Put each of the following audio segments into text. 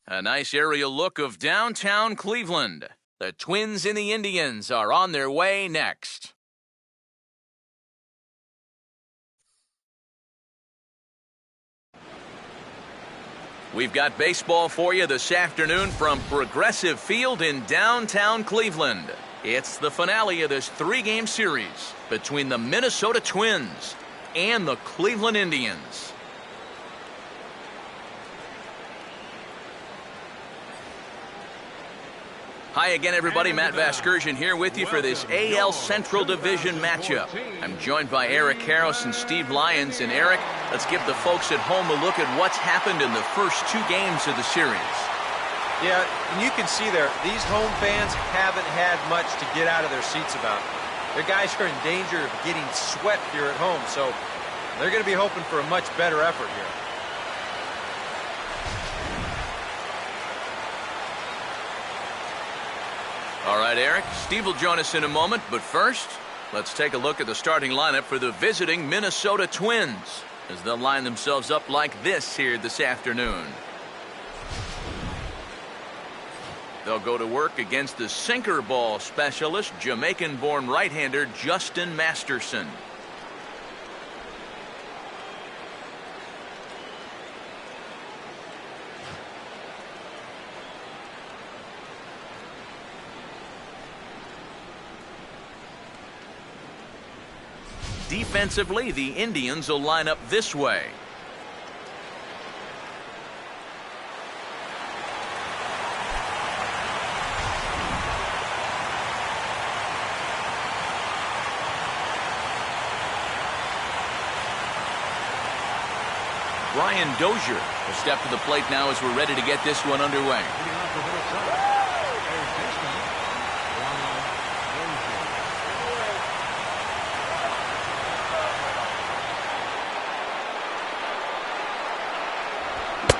A nice aerial look of downtown Cleveland. The Twins and the Indians are on their way next. We've got baseball for you this afternoon from Progressive Field in downtown Cleveland. It's the finale of this three-game series between the Minnesota Twins and the Cleveland Indians. Hi again, everybody. Matt Vasgersian here with you for this AL Central Division matchup. I'm joined by Eric Karros and Steve Lyons. And Eric, let's give the folks at home a look at what's happened in the first two games of the series. Yeah, and you can see there, these home fans haven't had much to get out of their seats about. Their guys are in danger of getting swept here at home, so they're going to be hoping for a much better effort here. All right, Eric, Steve will join us in a moment, but first, let's take a look at the starting lineup for the visiting Minnesota Twins as they'll line themselves up like this here this afternoon. They'll go to work against the sinker ball specialist, Jamaican-born right-hander Justin Masterson. Defensively, the Indians will line up this way. Brian Dozier will step to the plate now as we're ready to get this one underway.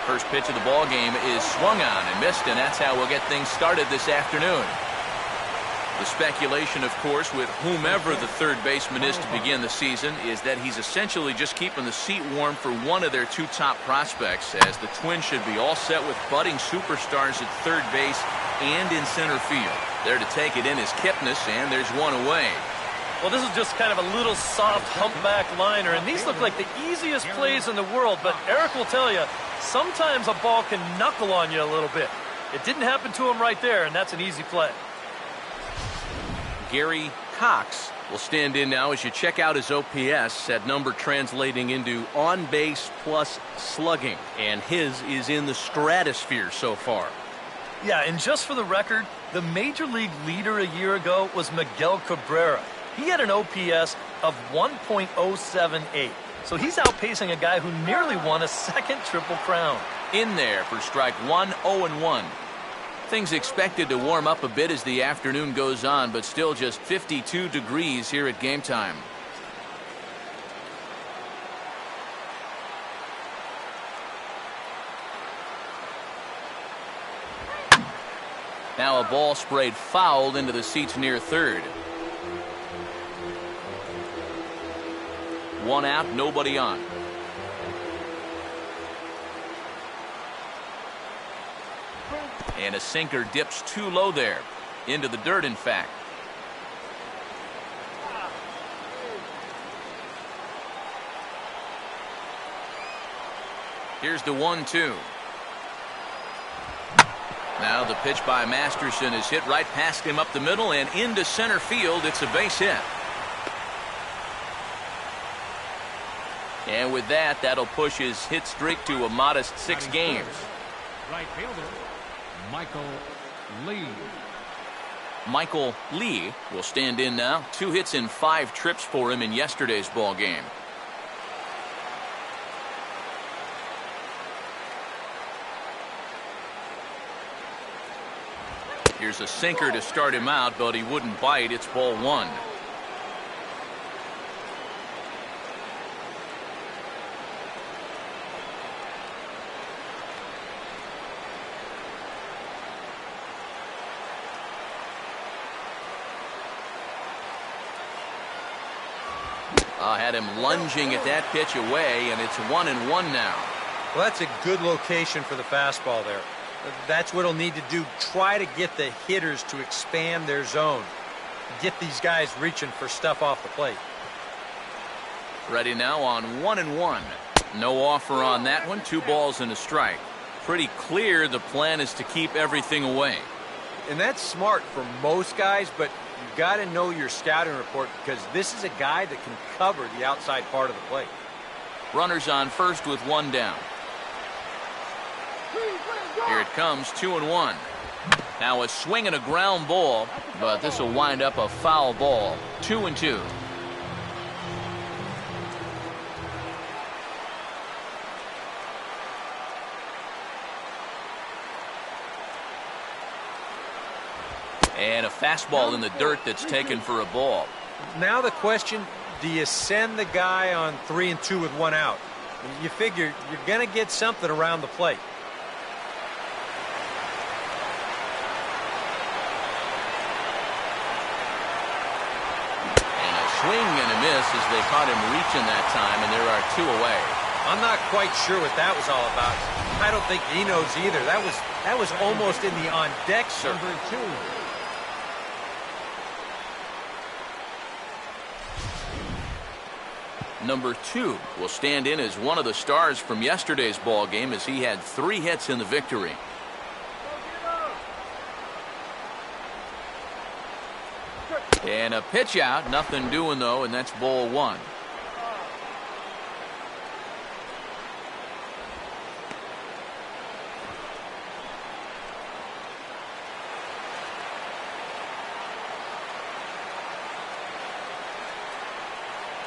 First pitch of the ball game is swung on and missed, and that's how we'll get things started this afternoon. The speculation, of course, with whomever the third baseman is to begin the season is that he's essentially just keeping the seat warm for one of their two top prospects, as the Twins should be all set with budding superstars at third base and in center field. There to take it in is Kipnis, and there's one away. Well, this is just kind of a little soft humpback liner, and these look like the easiest plays in the world, but Eric will tell you, sometimes a ball can knuckle on you a little bit. It didn't happen to him right there, and that's an easy play. Gary Cox will stand in now as you check out his OPS, that number translating into on base plus slugging, and his is in the stratosphere so far. Yeah, and just for the record, the major league leader a year ago was Miguel Cabrera. He had an OPS of 1.078. So he's outpacing a guy who nearly won a second Triple Crown. In there for strike one, 0-1. Things expected to warm up a bit as the afternoon goes on, but still just 52 degrees here at game time. Now a ball sprayed foul into the seats near third. One out, nobody on. And a sinker dips too low there. Into the dirt, in fact. Here's the 1-2. Now the pitch by Masterson is hit right past him up the middle and into center field. It's a base hit. And with that, that'll push his hit streak to a modest 6 games. Right fielder, Michael Lee. Michael Lee will stand in now. 2 hits in 5 trips for him in yesterday's ball game. Here's a sinker to start him out, but he wouldn't bite. It's ball 1. Had him lunging at that pitch away, and it's 1-1 now. Well, that's a good location for the fastball there. That's what he'll need to do. Try to get the hitters to expand their zone. Get these guys reaching for stuff off the plate. Ready now on 1-1. No offer on that one. 2 balls and a strike. Pretty clear the plan is to keep everything away. And that's smart for most guys, but you've got to know your scouting report because this is a guy that can cover the outside part of the plate. Runners on first with 1 down. Here it comes, 2-1. Now a swing and a ground ball, but this will wind up a foul ball. 2-2. And a fastball in the dirt that's taken for a ball. Now the question, do you send the guy on 3-2 with 1 out? You figure you're going to get something around the plate. And a swing and a miss as they caught him reaching that time, and there are 2 away. I'm not quite sure what that was all about. I don't think he knows either. That was almost in the on-deck circle. Number 2. Number 2 will stand in as one of the stars from yesterday's ball game as he had 3 hits in the victory. And a pitch out, nothing doing though, and that's ball 1.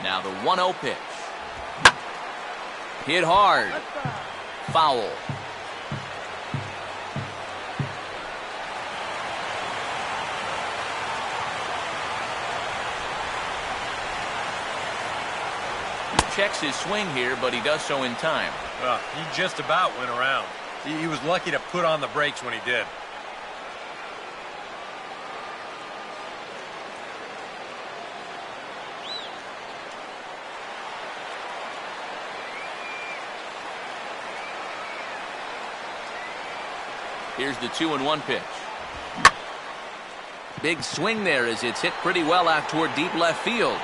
Now the 1-0 pitch. Hit hard. Foul. Checks his swing here, but he does so in time. He just about went around. He was lucky to put on the brakes when he did. Here's the 2-1 pitch. Big swing there as it's hit pretty well out toward deep left field.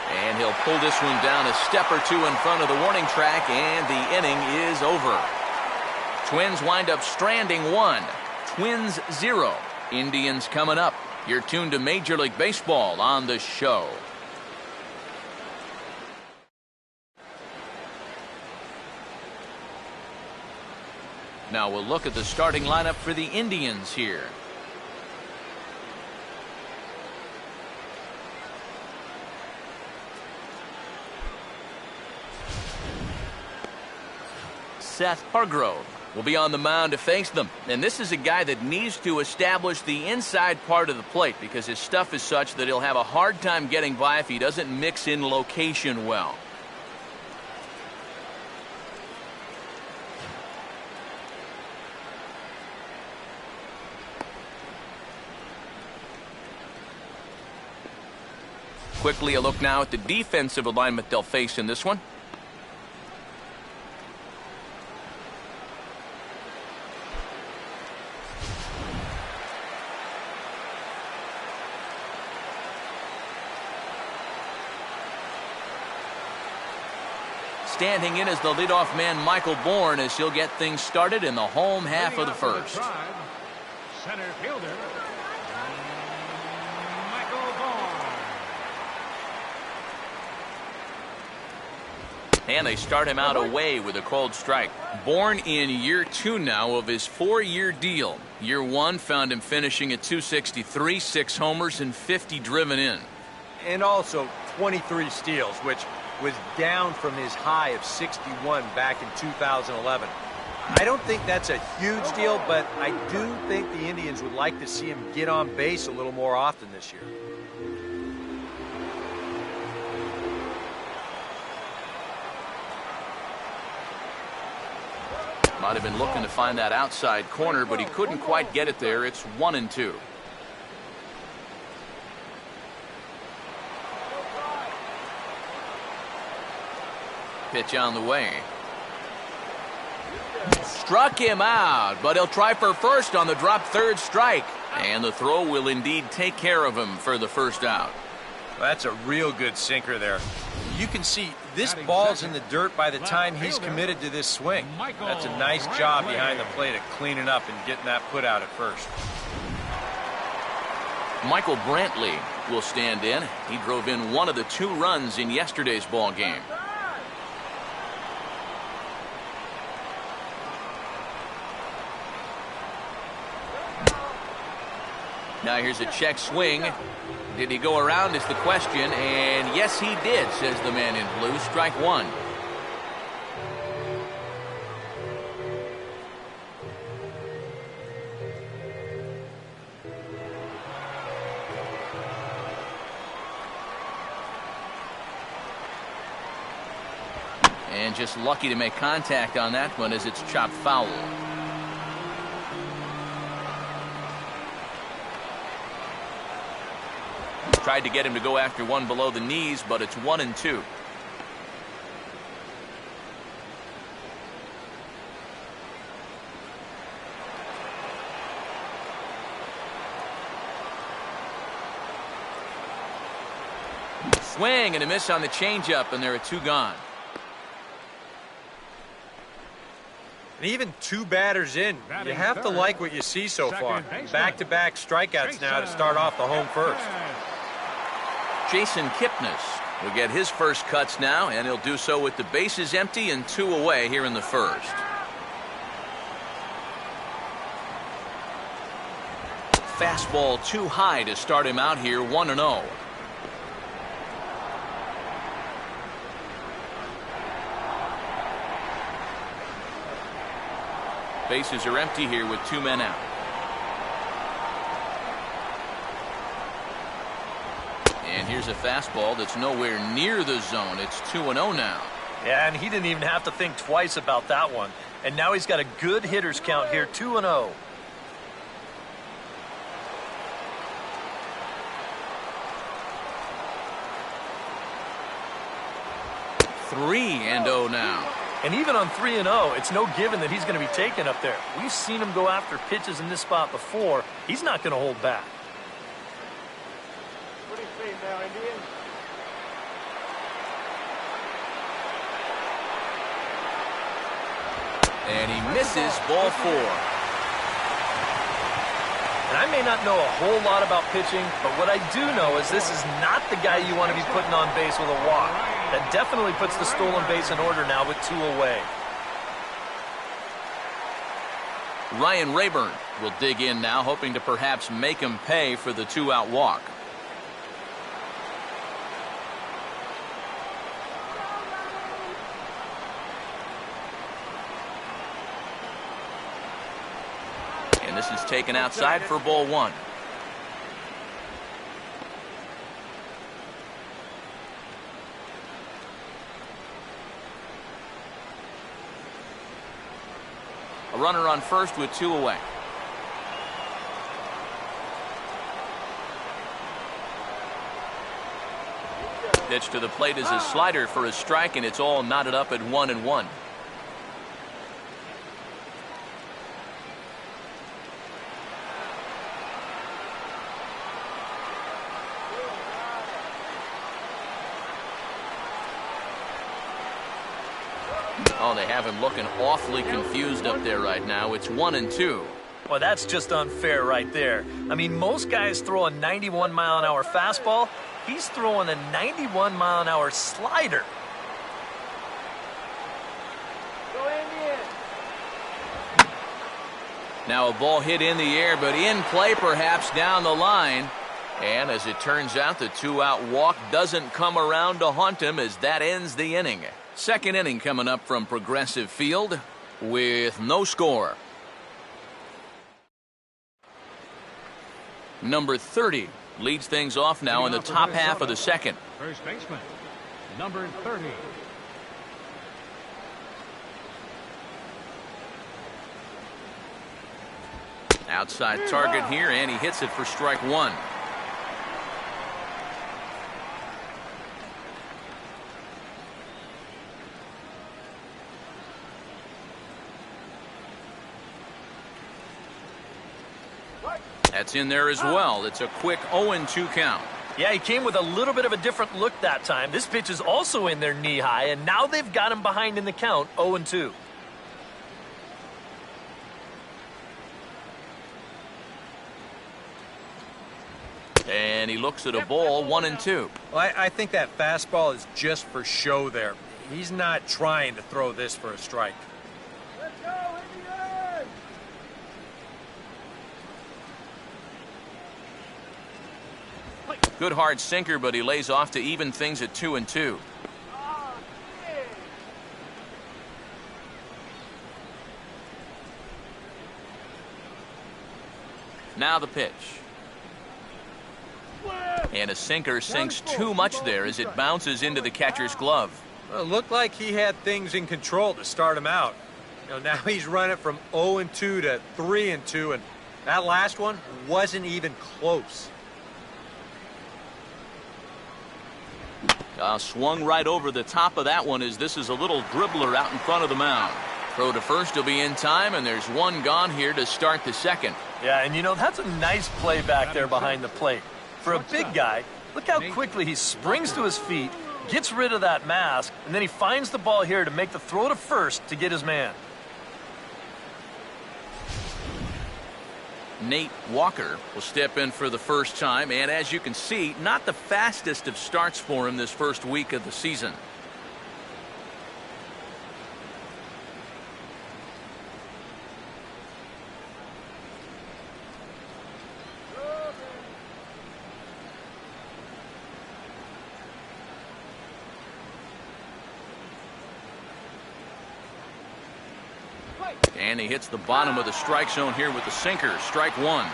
And he'll pull this one down a step or 2 in front of the warning track, and the inning is over. Twins wind up stranding 1. Twins 0. Indians coming up. You're tuned to Major League Baseball on the show. Now we'll look at the starting lineup for the Indians here. Seth Hargrove will be on the mound to face them. And this is a guy that needs to establish the inside part of the plate because his stuff is such that he'll have a hard time getting by if he doesn't mix in location well. Quickly a look now at the defensive alignment they'll face in this one. Standing in as the leadoff man, Michael Bourne, as he'll get things started in the home half of the first. Center fielder, Michael Bourne. And they start him out away with a cold strike. Bourne in year 2 now of his 4-year deal. Year 1 found him finishing at .263, 6 homers and 50 driven in. And also 23 steals, which was down from his high of 61 back in 2011. I don't think that's a huge deal, but I do think the Indians would like to see him get on base a little more often this year. Might have been looking to find that outside corner, but he couldn't quite get it there. It's 1-2. Pitch on the way. Struck him out, but he'll try for first on the drop third strike. And the throw will indeed take care of him for the first out. That's a real good sinker there. You can see this ball's in the dirt by the time he's committed to this swing. That's a nice job behind the plate of cleaning up and getting that put out at first. Michael Brantley will stand in. He drove in one of the 2 runs in yesterday's ball game. Now here's a check swing. Did he go around is the question, and yes he did, says the man in blue. Strike 1. And just lucky to make contact on that one as it's chopped foul. Tried to get him to go after one below the knees, but it's 1-2. Swing and a miss on the changeup, and there are 2 gone. And even 2 batters in, you have to like what you see so far. Back-to-back strikeouts now to start off the home first. Jason Kipnis will get his first cuts now, and he'll do so with the bases empty and 2 away here in the first. Fastball too high to start him out here, 1-0. Bases are empty here with 2 men out. And here's a fastball that's nowhere near the zone. It's 2-0 now. Yeah, and he didn't even have to think twice about that one. And now he's got a good hitter's count here, 2-0. Three and 0 now. And even on 3-0, it's no given that he's going to be taken up there. We've seen him go after pitches in this spot before. He's not going to hold back. What do you say now, Indian? And he misses, ball 4. And I may not know a whole lot about pitching, but what I do know is this is not the guy you want to be putting on base with a walk. That definitely puts the stolen base in order now with 2 away. Ryan Rayburn will dig in now, hoping to perhaps make him pay for the 2-out walk. And this is taken outside for ball 1. A runner on first with 2 away. Pitch to the plate is a slider for a strike, and it's all knotted up at 1-1. Oh, they have him looking awfully confused up there right now. It's 1-2. Well, that's just unfair right there. I mean, most guys throw a 91-mile-an-hour fastball. He's throwing a 91-mile-an-hour slider. Go Indian! Now a ball hit in the air, but in play perhaps down the line. And as it turns out, the 2-out walk doesn't come around to haunt him as that ends the inning. Second inning coming up from Progressive Field with no score. Number 30 leads things off now in the top half of the second. First baseman, number 30. Outside target here, and he hits it for strike 1. That's in there as well. It's a quick 0-2 count. Yeah, he came with a little bit of a different look that time. This pitch is also in there knee-high, and now they've got him behind in the count, 0-2. And he looks at a ball, 1-2. Well, I think that fastball is just for show there. He's not trying to throw this for a strike. Let's go, Indians! Good hard sinker, but he lays off to even things at 2-2. Now the pitch. And a sinker sinks too much there as it bounces into the catcher's glove. Well, it looked like he had things in control to start him out. Now he's running from 0-2 to 3-2, and that last one wasn't even close. Swung right over the top of that one as this is a little dribbler out in front of the mound. Throw to first will be in time, and there's one gone here to start the second. Yeah, and that's a nice play back there behind the plate. For a big guy, look how quickly he springs to his feet, gets rid of that mask, and then he finds the ball here to make the throw to first to get his man. Nate Walker will step in for the first time, and as you can see, not the fastest of starts for him this first week of the season. And he hits the bottom of the strike zone here with the sinker. Strike one.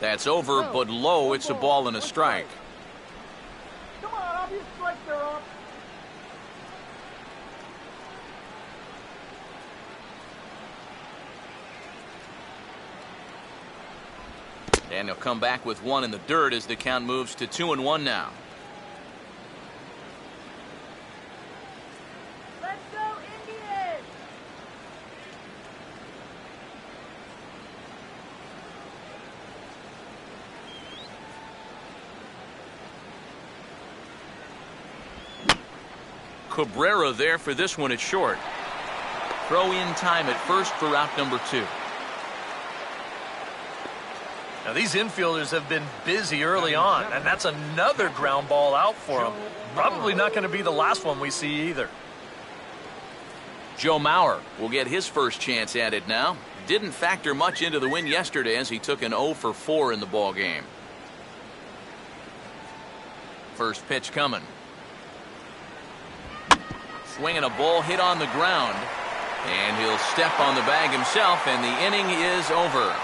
That's over, but low. It's a ball and a strike. Come on, I'll be a strike there, Off. And he'll come back with one in the dirt as the count moves to 2-1 now. Let's go, Indians! Cabrera there for this one at short. Throw in time at first for out number 2. Now, these infielders have been busy early on, and that's another ground ball out for them. Probably not going to be the last one we see either. Joe Mauer will get his first chance at it now. Didn't factor much into the win yesterday as he took an 0 for 4 in the ball game. First pitch coming. Swinging a ball hit on the ground. And he'll step on the bag himself, and the inning is over.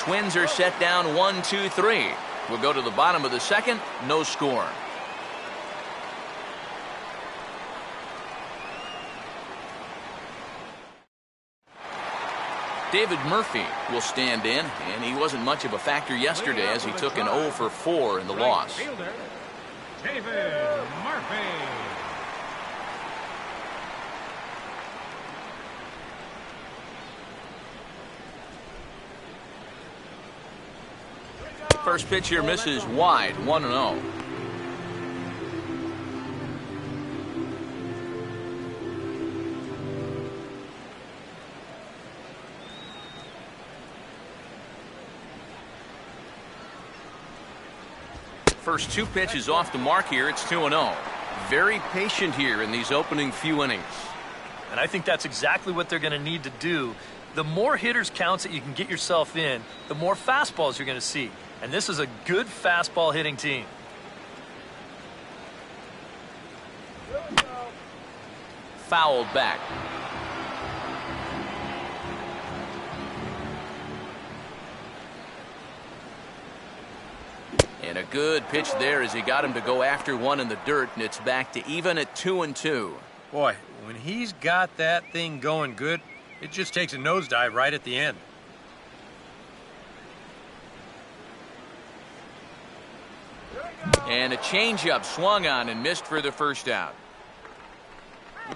Twins are set down 1-2-3. We'll go to the bottom of the second. No score. David Murphy will stand in, and he wasn't much of a factor yesterday as he took an 0 for 4 in the loss. Fielder, David Murphy. First pitch here misses wide, 1-0. First 2 pitches off the mark here. It's 2-0. Very patient here in these opening few innings. And I think that's exactly what they're going to need to do. The more hitters counts that you can get yourself in, the more fastballs you're going to see. And this is a good fastball hitting team. Fouled back. And a good pitch there as he got him to go after one in the dirt, and it's back to even at 2-2. Boy, when he's got that thing going good, it just takes a nosedive right at the end. And a changeup swung on and missed for the first out.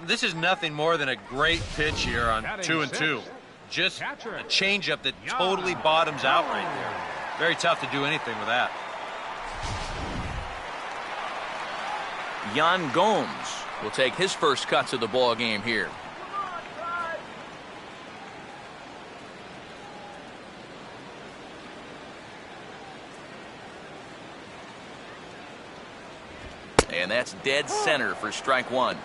This is nothing more than a great pitch here on 2-2. Just a changeup that totally bottoms out right there. Very tough to do anything with that. Yan Gomes will take his first cuts of the ball game here. And that's dead center for strike one.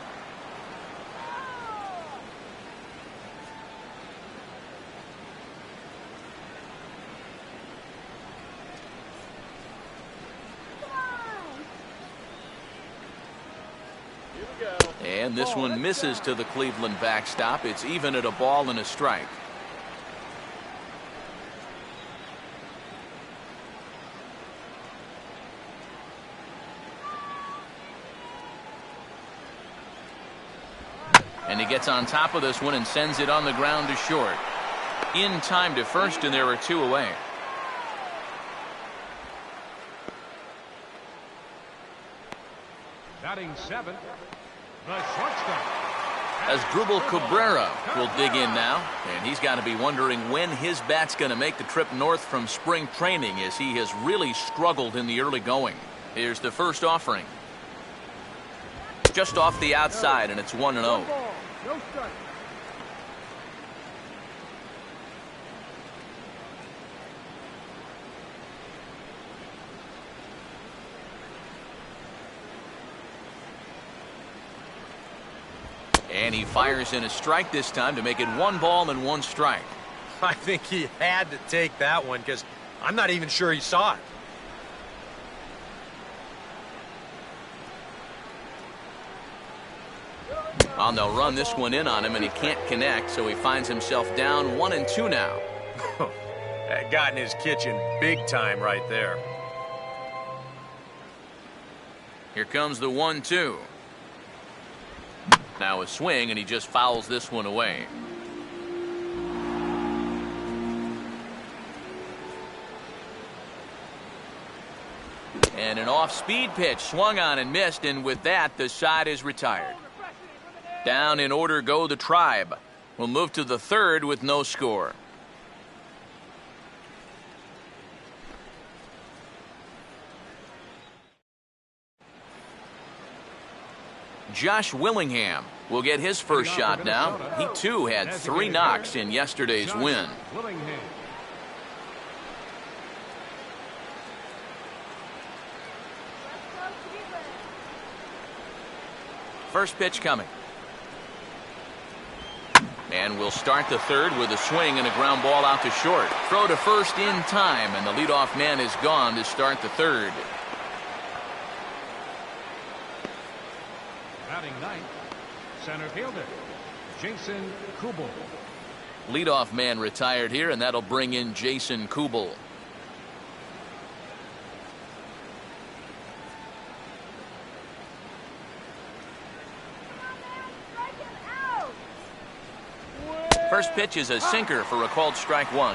And this one misses to the Cleveland backstop. It's even at a ball and a strike. And he gets on top of this one and sends it on the ground to short. In time to first, and there are two away. Batting seventh, the shortstop. Asdrubal Cabrera will dig in now, and he's got to be wondering when his bat's going to make the trip north from spring training, as he has really struggled in the early going. Here's the first offering. Just off the outside, and it's 1-0. No strike. And he fires in a strike this time to make it 1 ball and 1 strike. I think he had to take that one because I'm not even sure he saw it. Well, they'll run this one in on him, and he can't connect, so he finds himself down 1-2 now. That got in his kitchen big time right there. Here comes the 1-2. Now a swing, and he just fouls this one away. And an off-speed pitch swung on and missed, and with that, the side is retired. Down in order go the Tribe. We'll move to the third with no score. Josh Willingham will get his first shot now. He too had 3 knocks in yesterday's win. Willingham. First pitch coming. And we'll start the third with a swing and a ground ball out to short. Throw to first in time, and the leadoff man is gone to start the third. Batting ninth, center fielder, Jason Kubel. Leadoff man retired here, and that'll bring in Jason Kubel. First pitch is a sinker for a called strike one.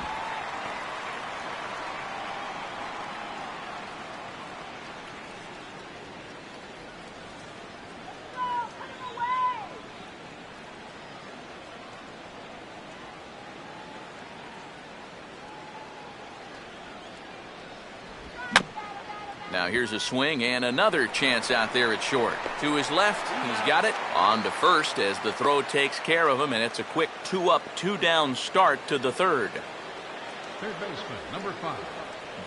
Now here's a swing and another chance out there at short. To his left, he's got it. On to first as the throw takes care of him, and it's a quick 2-up, 2-down start to the third. Third baseman, number 5.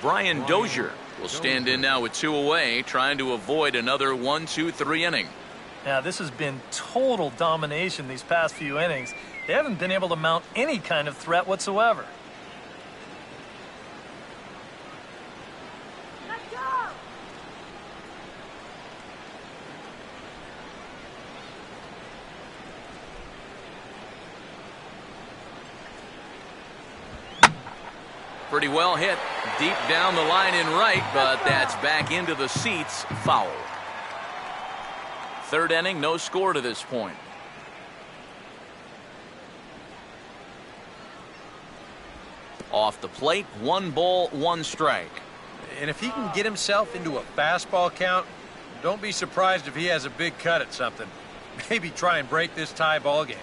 Brian Dozier will stand in now with 2 away, trying to avoid another 1-2-3 inning. Now, this has been total domination these past few innings. They haven't been able to mount any kind of threat whatsoever. Pretty well hit deep down the line in right, but that's back into the seats, foul. Third inning, no score to this point. Off the plate, 1 ball, 1 strike. And if he can get himself into a fastball count, don't be surprised if he has a big cut at something. Maybe try and break this tie ball game.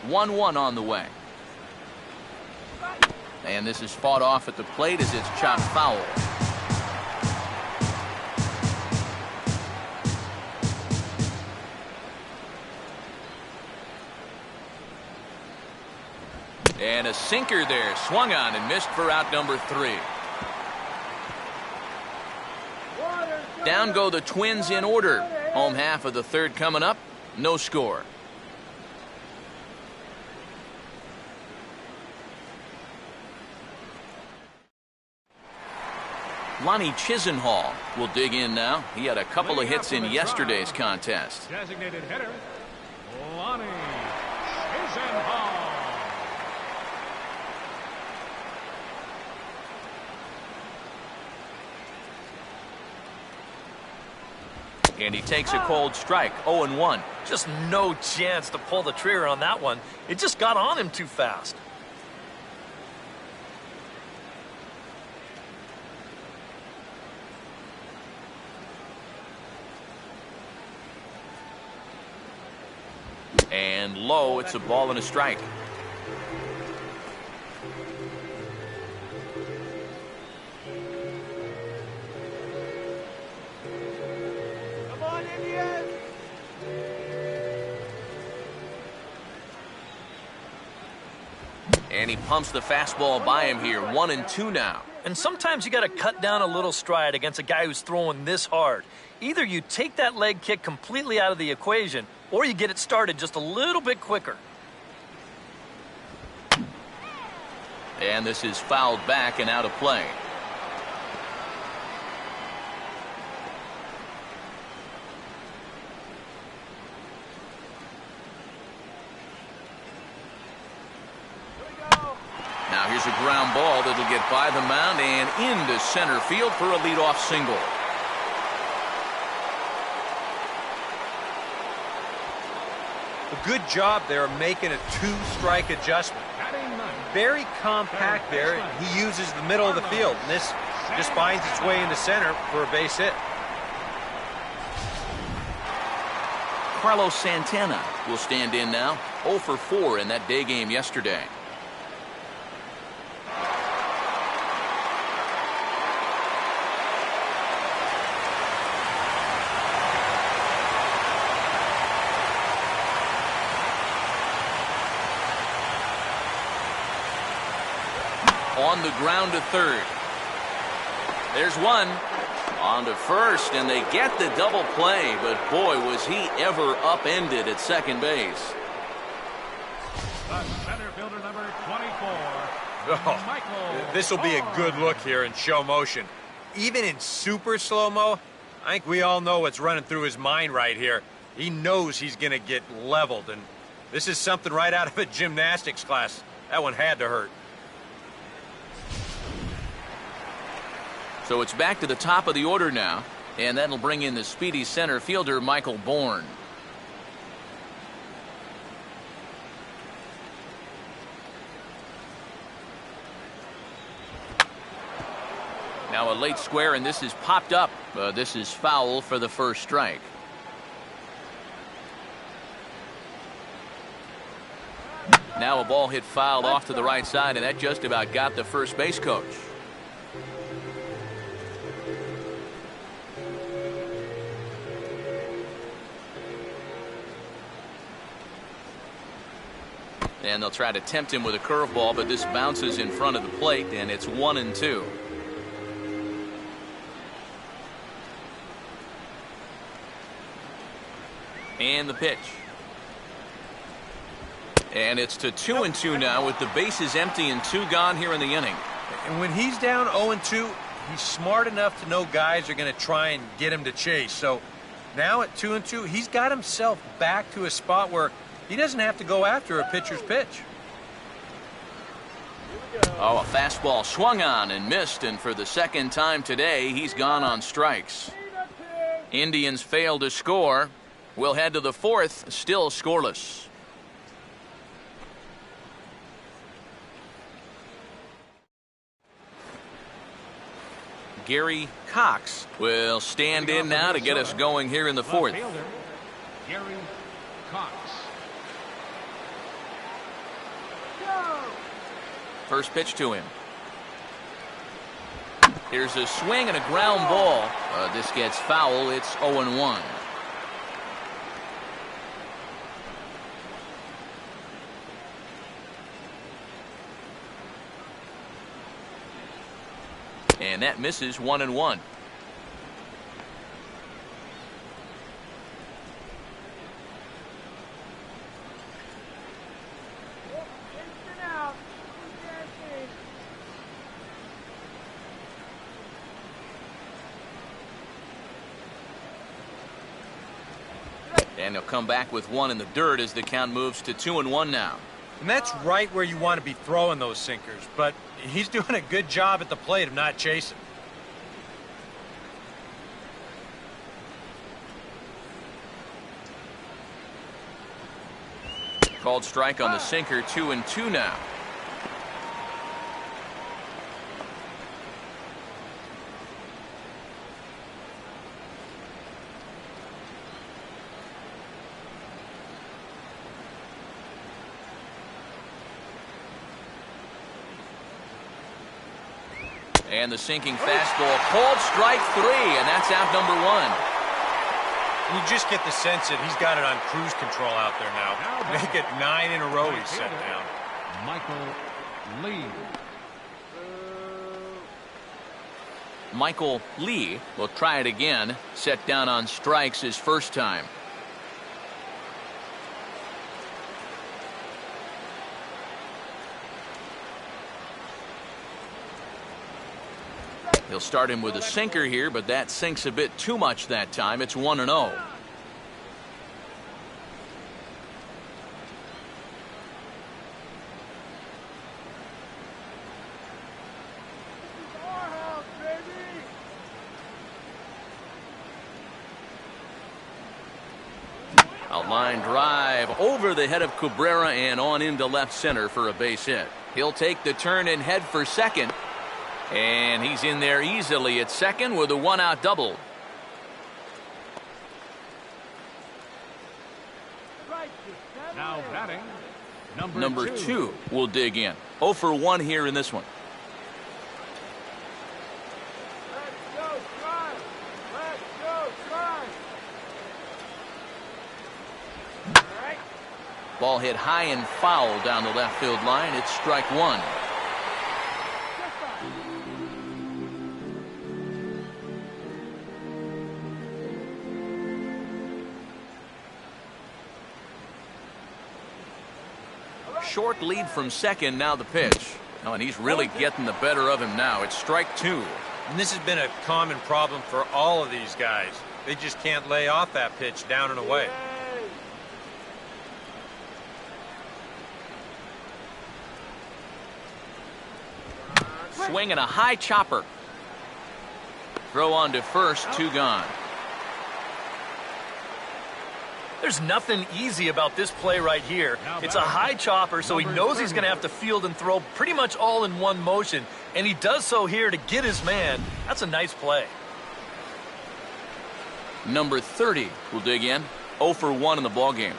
1-1 on the way. And this is fought off at the plate as it's chopped foul. And a sinker there, swung on and missed for out number 3. Down go the Twins in order. Home half of the third coming up. No score. Lonnie Chisenhall will dig in now. He had a couple of hits in yesterday's contest. Designated hitter, Lonnie Chisenhall. And he takes a cold strike, 0-1. Just no chance to pull the trigger on that one. It just got on him too fast. And low, it's a ball and a strike. Come on, Indians! And he pumps the fastball by him here, 1-2 now. And sometimes you got to cut down a little stride against a guy who's throwing this hard. Either you take that leg kick completely out of the equation, or you get it started just a little bit quicker. And this is fouled back and out of play. Now here's a ground ball that'll get by the mound and into center field for a leadoff single. A good job there making a 2-strike adjustment. Very compact there. He uses the middle of the field, and this just finds its way into center for a base hit. Carlos Santana will stand in now, 0 for 4 in that day game yesterday. On the ground to third. There's one. On to first, and they get the double play, but boy, was he ever upended at second base. The center fielder, number 24, Oh, this will be a good look here in show motion. Even in super slow-mo, I think we all know what's running through his mind right here. He knows he's going to get leveled, and this is something right out of a gymnastics class. That one had to hurt. So it's back to the top of the order now, and that'll bring in the speedy center fielder, Michael Bourne. Now a late square, and this is popped up. This is foul for the first strike. Now a ball hit fouled off to the right side, and that just about got the first base coach. And they'll try to tempt him with a curveball, but this bounces in front of the plate, and it's 1-2. And the pitch. And it's to 2-2 now with the bases empty and 2 gone here in the inning. And when he's down 0-2, he's smart enough to know guys are going to try and get him to chase. So now at 2-2, he's got himself back to a spot where he doesn't have to go after a pitcher's pitch. Oh, a fastball swung on and missed, and for the second time today, he's gone on strikes. Indians fail to score. We'll head to the fourth, still scoreless. Gary Cox will stand in now to get us going here in the fourth. Left fielder, Gary Cox. First pitch to him. Here's a swing and a ground ball. This gets foul. It's 0-1. And that misses 1-1. And he'll come back with one in the dirt as the count moves to 2-1 now. And that's right where you want to be throwing those sinkers, but he's doing a good job at the plate of not chasing. Called strike on the sinker, 2-2 now. And the sinking fastball, called strike 3, and that's out number 1. You just get the sense that he's got it on cruise control out there now. Make it 9 in a row he's set down. Michael Lee. Michael Lee will try it again. Set down on strikes his first time. He'll start him with a sinker here, but that sinks a bit too much that time. It's 1-0. A line drive over the head of Cabrera and on into left center for a base hit. He'll take the turn and head for second. And he's in there easily at second with a one-out double. Now batting, Number two will dig in. 0 for 1 here in this one. Ball hit high and foul down the left field line. It's strike 1. Short lead from second, now the pitch. Oh, and he's really getting the better of him now. It's strike 2. And this has been a common problem for all of these guys. They just can't lay off that pitch down and away. Swing and a high chopper. Throw on to first, 2 gone. There's nothing easy about this play right here. It's a high chopper, so he knows he's going to have to field and throw pretty much all in one motion, and he does so here to get his man. That's a nice play. Number 30 will dig in. 0 for 1 in the ballgame.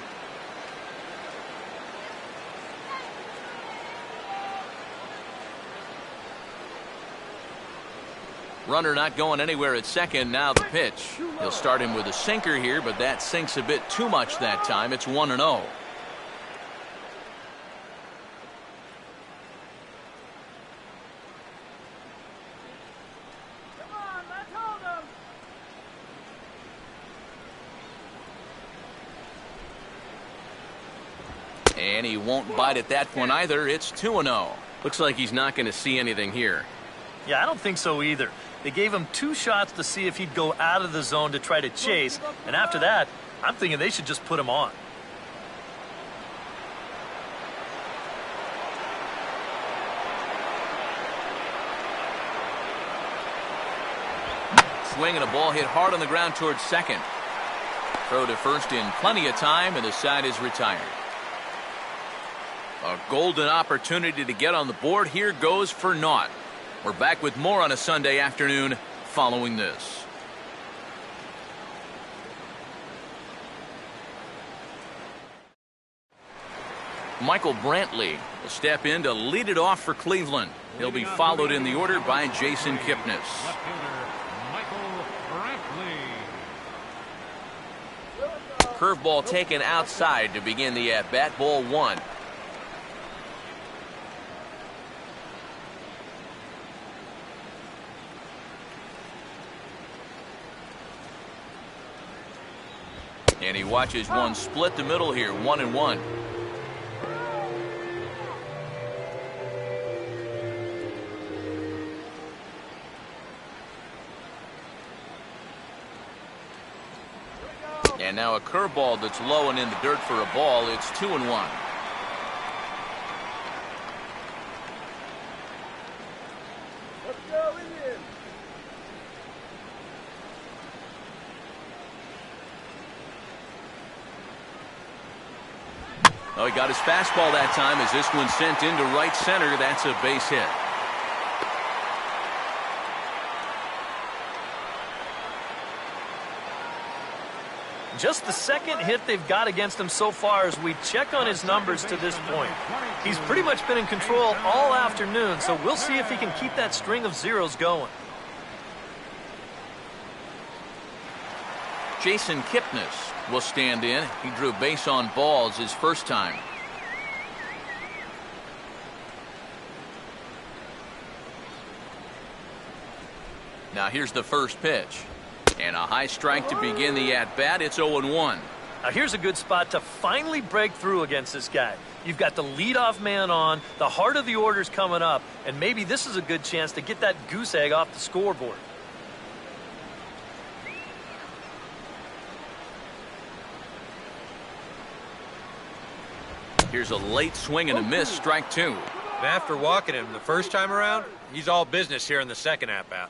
Runner not going anywhere at second. Now the pitch. He'll start him with a sinker here, but that sinks a bit too much that time. It's 1-0. And he won't bite at that one either. It's 2-0. Looks like he's not going to see anything here. Yeah, I don't think so either. They gave him 2 shots to see if he'd go out of the zone to try to chase, and after that, I'm thinking they should just put him on. Swing and a ball hit hard on the ground towards second. Throw to first in plenty of time, and the side is retired. A golden opportunity to get on the board here goes for naught. We're back with more on a Sunday afternoon following this. Michael Brantley will step in to lead it off for Cleveland. He'll be followed in the order by Jason Kipnis. Curveball taken outside to begin the at-bat. Ball one. And he watches one split the middle here, 1-1. And now a curveball that's low and in the dirt for a ball. It's 2-1. Let's go, Indians. Oh, he got his fastball that time as this one sent into right center. That's a base hit. Just the second hit they've got against him so far as we check on his numbers to this point. He's pretty much been in control all afternoon, so we'll see if he can keep that string of zeros going. Jason Kipnis will stand in. He drew base on balls his first time. Now here's the first pitch. And a high strike to begin the at-bat. It's 0-1. Now here's a good spot to finally break through against this guy. You've got the leadoff man on, the heart of the order's coming up, and maybe this is a good chance to get that goose egg off the scoreboard. Here's a late swing and a miss, strike two. And after walking him the first time around, he's all business here in the second at-bat.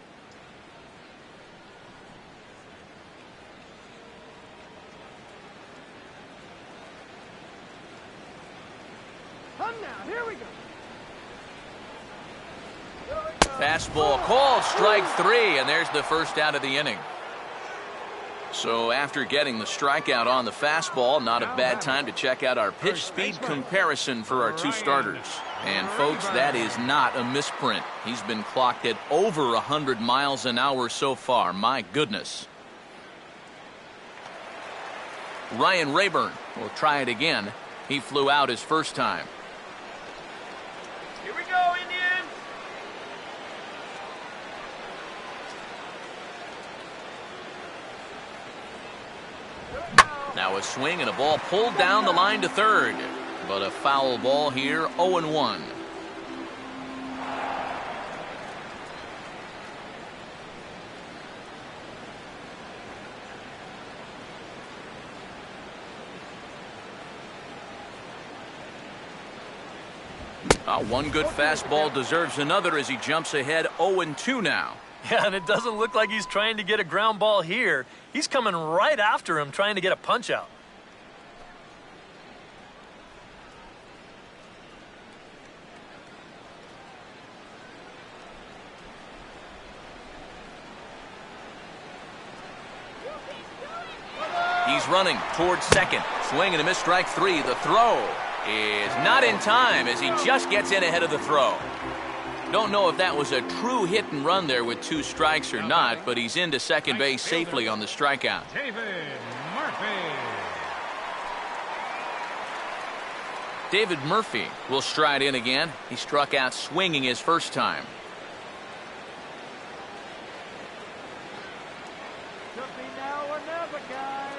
Fastball called, strike three, and there's the first out of the inning. So after getting the strikeout on the fastball, not a bad time to check out our pitch speed comparison for our two starters. And folks, that is not a misprint. He's been clocked at over 100 miles an hour so far. My goodness. Ryan Rayburn will try it again. He flew out his first time. Here we go, Indians. Now a swing and a ball pulled down the line to third. But a foul ball here, 0-1. One good fastball deserves another as he jumps ahead 0-2 now. Yeah, and it doesn't look like he's trying to get a ground ball here. He's coming right after him, trying to get a punch out. He's running towards second. Swing and a miss, strike three. The throw is not in time as he just gets in ahead of the throw. Don't know if that was a true hit and run there with two strikes or not, but he's into second base safely on the strikeout. David Murphy will stride in again. He struck out swinging his first time. Could be now or never, guys.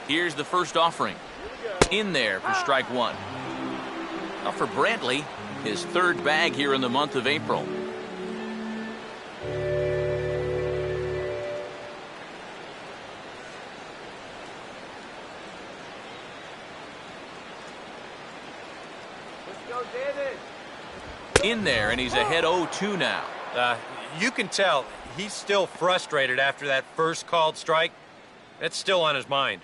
Here's the first offering. In there for strike one. Now for Brantley, his third bag here in the month of April. Let's go, David. In there, and he's ahead 0-2 now. You can tell he's still frustrated after that first called strike. It's still on his mind.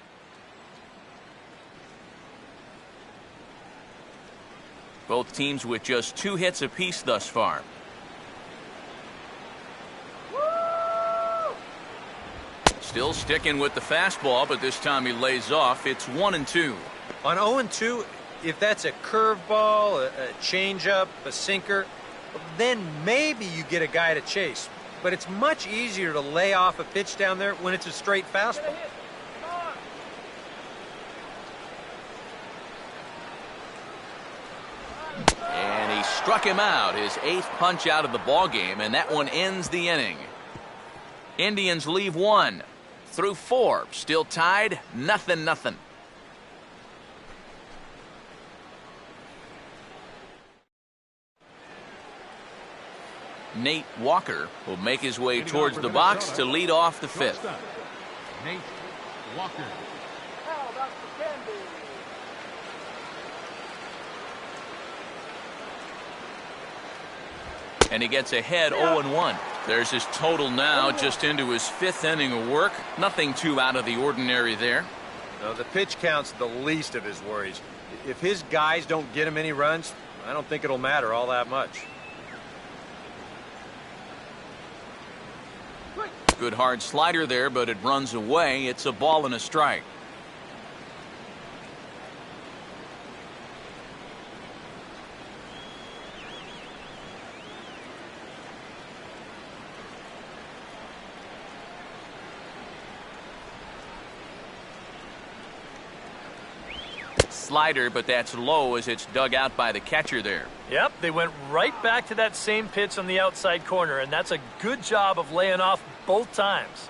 Both teams with just 2 hits apiece thus far. Still sticking with the fastball, but this time he lays off. It's 1-2. On 0-2, if that's a curveball, a changeup, a sinker, then maybe you get a guy to chase. But it's much easier to lay off a pitch down there when it's a straight fastball. And he struck him out, his 8th punch out of the ball game, and that one ends the inning. Indians leave 1 through 4, still tied, 0-0. Nate Walker will make his way towards the box to lead off the 5th. Nate Walker. How about the candy? And he gets ahead 0-1. There's his total now, just into his 5th inning of work. Nothing too out of the ordinary there. No, the pitch count's the least of his worries. If his guys don't get him any runs, I don't think it'll matter all that much. Good hard slider there, but it runs away. It's a ball and a strike. Slider, but that's low as it's dug out by the catcher there. Yep, they went right back to that same pitch on the outside corner, and that's a good job of laying off both times.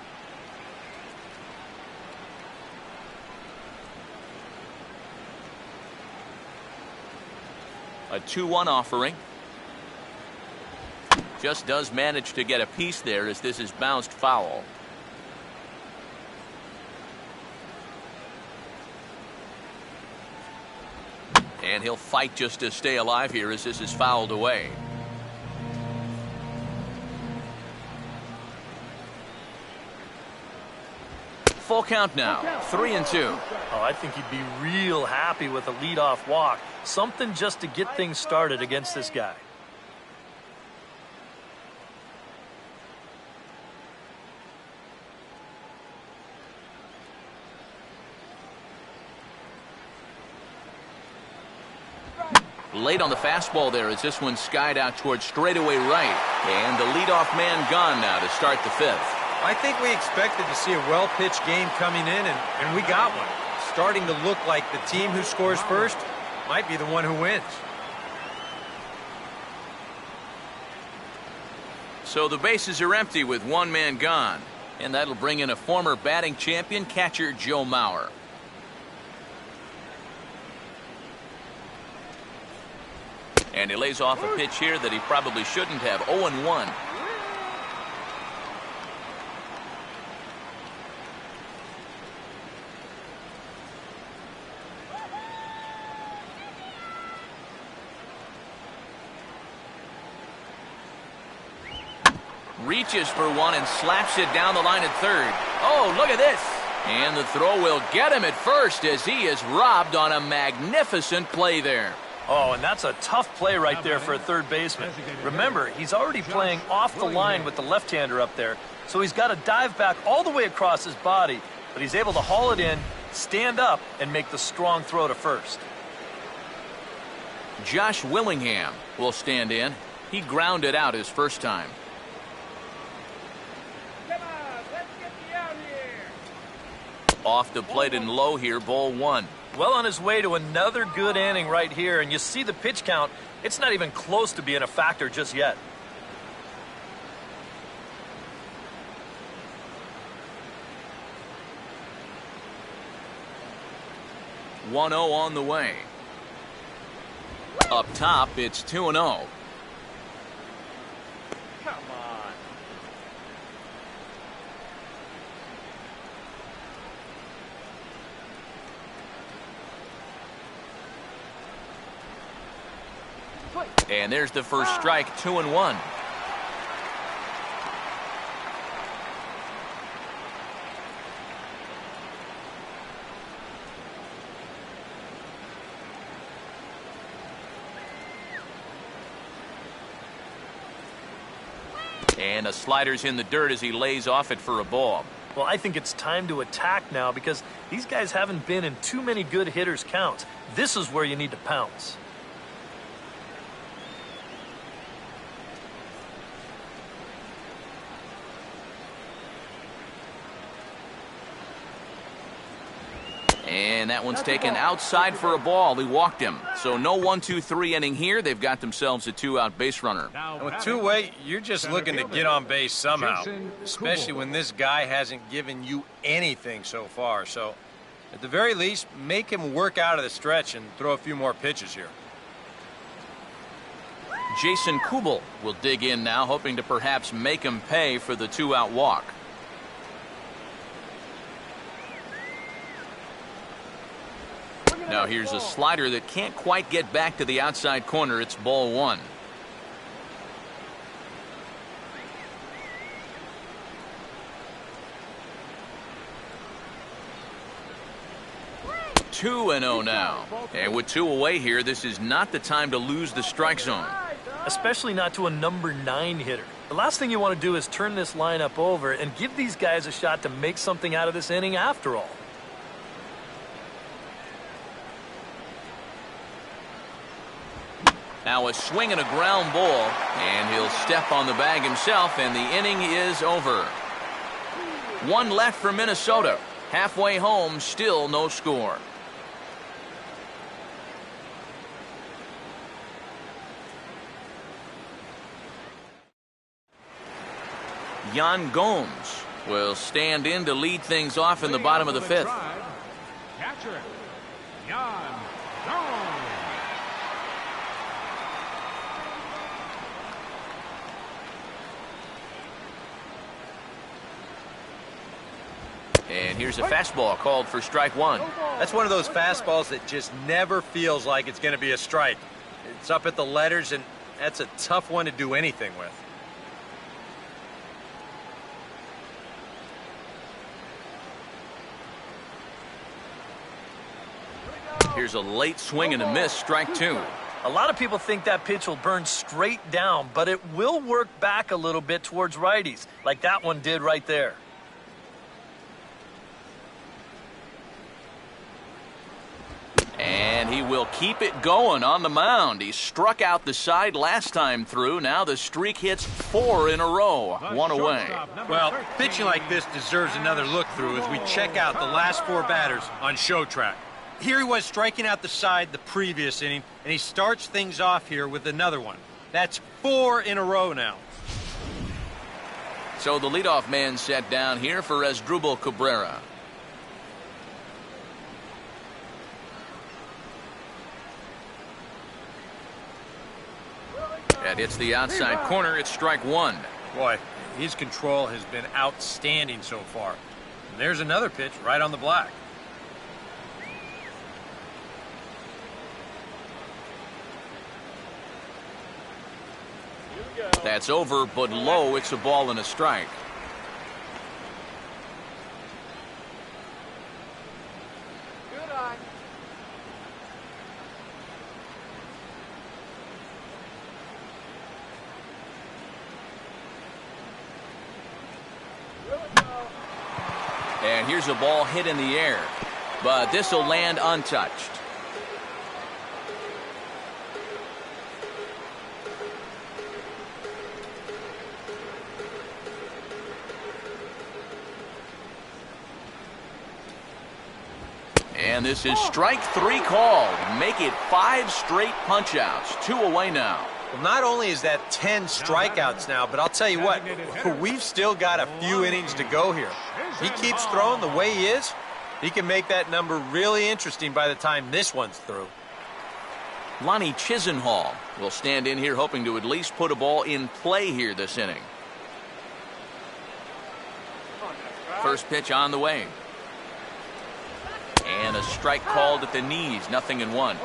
A 2-1 offering. Just does manage to get a piece there as this is bounced foul. And he'll fight just to stay alive here as this is fouled away. Full count now, 3-2. Oh, I think he'd be real happy with a leadoff walk. Something just to get things started against this guy. Late on the fastball there as this one skied out towards straightaway right. And the leadoff man gone now to start the 5th. I think we expected to see a well-pitched game coming in, and we got one. Starting to look like the team who scores first might be the one who wins. So the bases are empty with one man gone. And that'll bring in a former batting champion, catcher Joe Mauer. And he lays off a pitch here that he probably shouldn't have. 0-1. Reaches for one and slaps it down the line at third. Oh, look at this. And the throw will get him at first as he is robbed on a magnificent play there. Oh, and that's a tough play right there for a third baseman. Remember, he's already playing off the line with the left-hander up there, so he's got to dive back all the way across his body, but he's able to haul it in, stand up, and make the strong throw to first. Josh Willingham will stand in. He grounded out his first time. Come on, let's get me out here. Off the plate and low here, ball 1. Well on his way to another good inning right here, and you see the pitch count. It's not even close to being a factor just yet. One 0 on the way. Up top, it's 2-0. Come on. And there's the first strike, 2-1. And a slider's in the dirt as he lays off it for a ball. Well, I think it's time to attack now because these guys haven't been in too many good hitters' counts. This is where you need to pounce. And that one's taken outside for a ball. He walked him. So no 1-2-3 inning here. They've got themselves a 2-out base runner. And with two-way, you're just looking to get on base somehow, especially when this guy hasn't given you anything so far. So at the very least, make him work out of the stretch and throw a few more pitches here. Jason Kubel will dig in now, hoping to perhaps make him pay for the 2-out walk. Now here's a slider that can't quite get back to the outside corner. It's ball one. Two and 0 now. And with 2 away here, this is not the time to lose the strike zone. Especially not to a number 9 hitter. The last thing you want to do is turn this lineup over and give these guys a shot to make something out of this inning after all. Now a swing and a ground ball, and he'll step on the bag himself, and the inning is over. One left for Minnesota. Halfway home, still no score. Yan Gomes will stand in to lead things off in the bottom of the 5th. Catcher, Yan Gomes. And here's a fastball called for strike one. That's one of those fastballs that just never feels like it's going to be a strike. It's up at the letters, and that's a tough one to do anything with. Here's a late swing and a miss, strike two. A lot of people think that pitch will burn straight down, but it will work back a little bit towards righties, like that one did right there. And he will keep it going on the mound. He struck out the side last time through. Now the streak hits 4 in a row. One away. Well, pitching like this deserves another look through as we check out the last 4 batters on show track. Here he was striking out the side the previous inning, and he starts things off here with another one. That's 4 in a row now. So the leadoff man set down here for Asdrubal Cabrera. That hits the outside corner. It's strike one. Boy, his control has been outstanding so far. And there's another pitch right on the black. That's over, but low. It's a ball and a strike. Good eye. And here's a ball hit in the air, but this will land untouched. And this is strike 3 called. Make it 5 straight punch-outs. 2 away now. Well, not only is that 10 strikeouts now, but I'll tell you what, we've still got a few innings to go here. He keeps throwing the way he is. He can make that number really interesting by the time this one's through. Lonnie Chisenhall will stand in here hoping to at least put a ball in play here this inning. First pitch on the way. And a strike called at the knees. 0-1.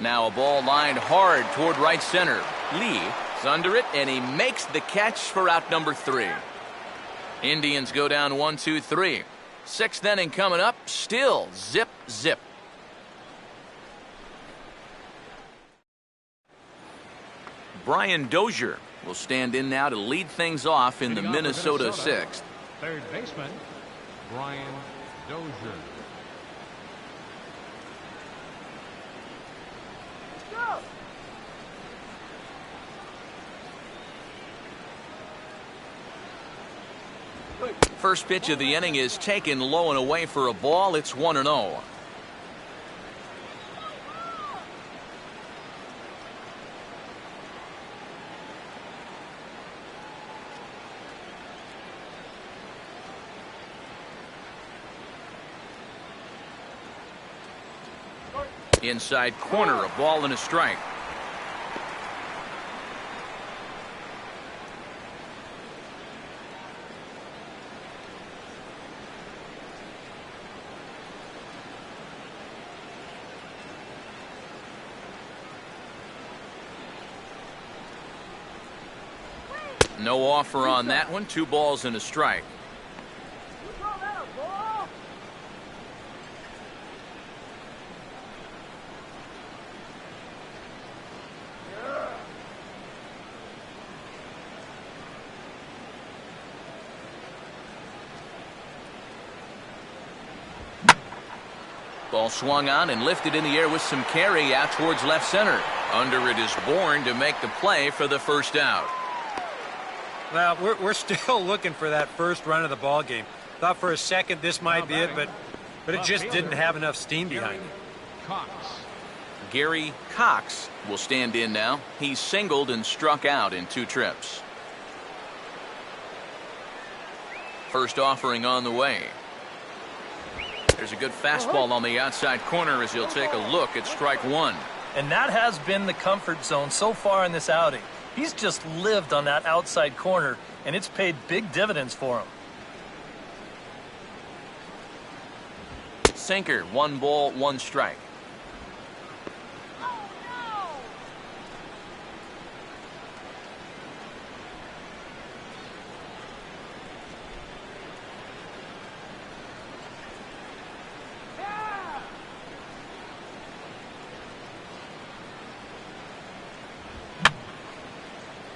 Now a ball lined hard toward right center. Lee He's under it, and he makes the catch for out number 3. Indians go down 1-2-3. 6th inning coming up. Still zip, zip. Brian Dozier will stand in now to lead things off in the Minnesota 6th. Third baseman, Brian Dozier. First pitch of the inning is taken low and away for a ball. It's 1-0. Inside corner, a ball and a strike. No offer on that one. 2 balls and a strike. Ball swung on and lifted in the air with some carry out towards left center. Under it is Bourne to make the play for the first out. Well, we're still looking for that first run of the ball game. Thought for a second this might be it, but it just didn't have enough steam behind it. Cox. Gary Cox will stand in now. He's singled and struck out in 2 trips. First offering on the way. There's a good fastball on the outside corner as he'll take a look at strike 1. And that has been the comfort zone so far in this outing. He's just lived on that outside corner, and it's paid big dividends for him. Sinker, 1 ball, 1 strike.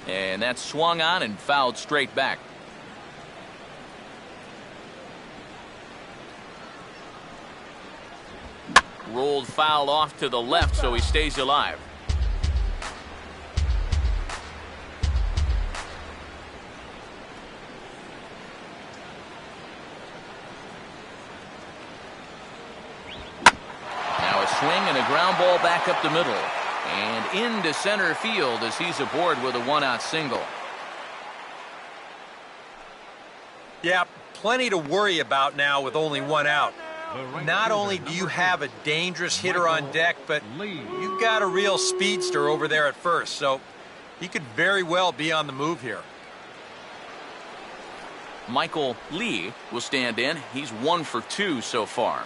And that's swung on and fouled straight back. Rolled foul off to the left, so he stays alive. Now a swing and a ground ball back up the middle. And into center field as he's aboard with a 1-out single. Yeah, plenty to worry about now with only 1 out. Not only do you have a dangerous hitter on deck, but you've got a real speedster over there at first, so he could very well be on the move here. Michael Lee will stand in. He's 1 for 2 so far.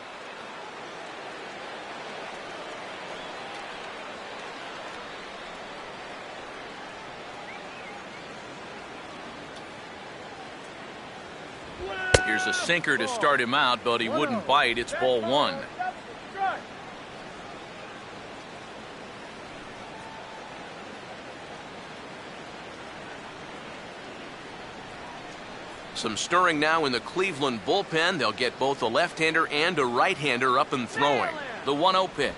Here's a sinker to start him out, but he wouldn't bite. It's ball 1. Some stirring now in the Cleveland bullpen. They'll get both a left-hander and a right-hander up and throwing. The 1-0 pitch.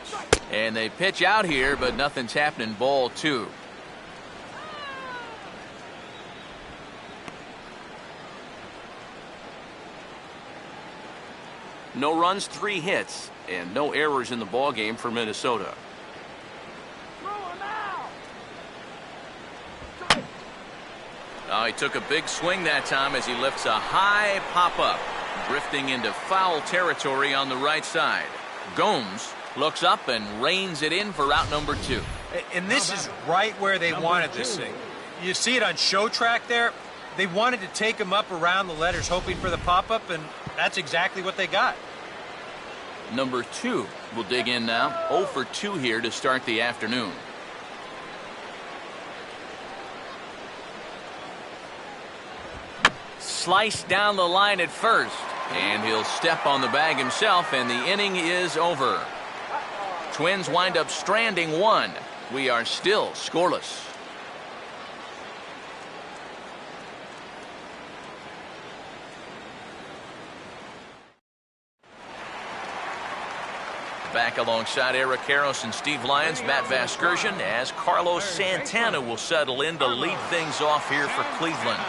And they pitch out here, but nothing's happening. Ball 2. No runs, 3 hits, and no errors in the ballgame for Minnesota. He took a big swing that time as he lifts a high pop-up, drifting into foul territory on the right side. Gomes looks up and reins it in for out number 2. And this is right where they wanted this thing. You see it on show track there. They wanted to take him up around the letters, hoping for the pop-up, and that's exactly what they got. Number 2 will dig in now. 0 for 2 here to start the afternoon. sliced down the line at first. And he'll step on the bag himself, and the inning is over. Twins wind up stranding one. We are still scoreless. Back alongside Eric Karros and Steve Lyons, Matt Vasgersian, as Carlos Santana will settle in to lead things off here for Cleveland.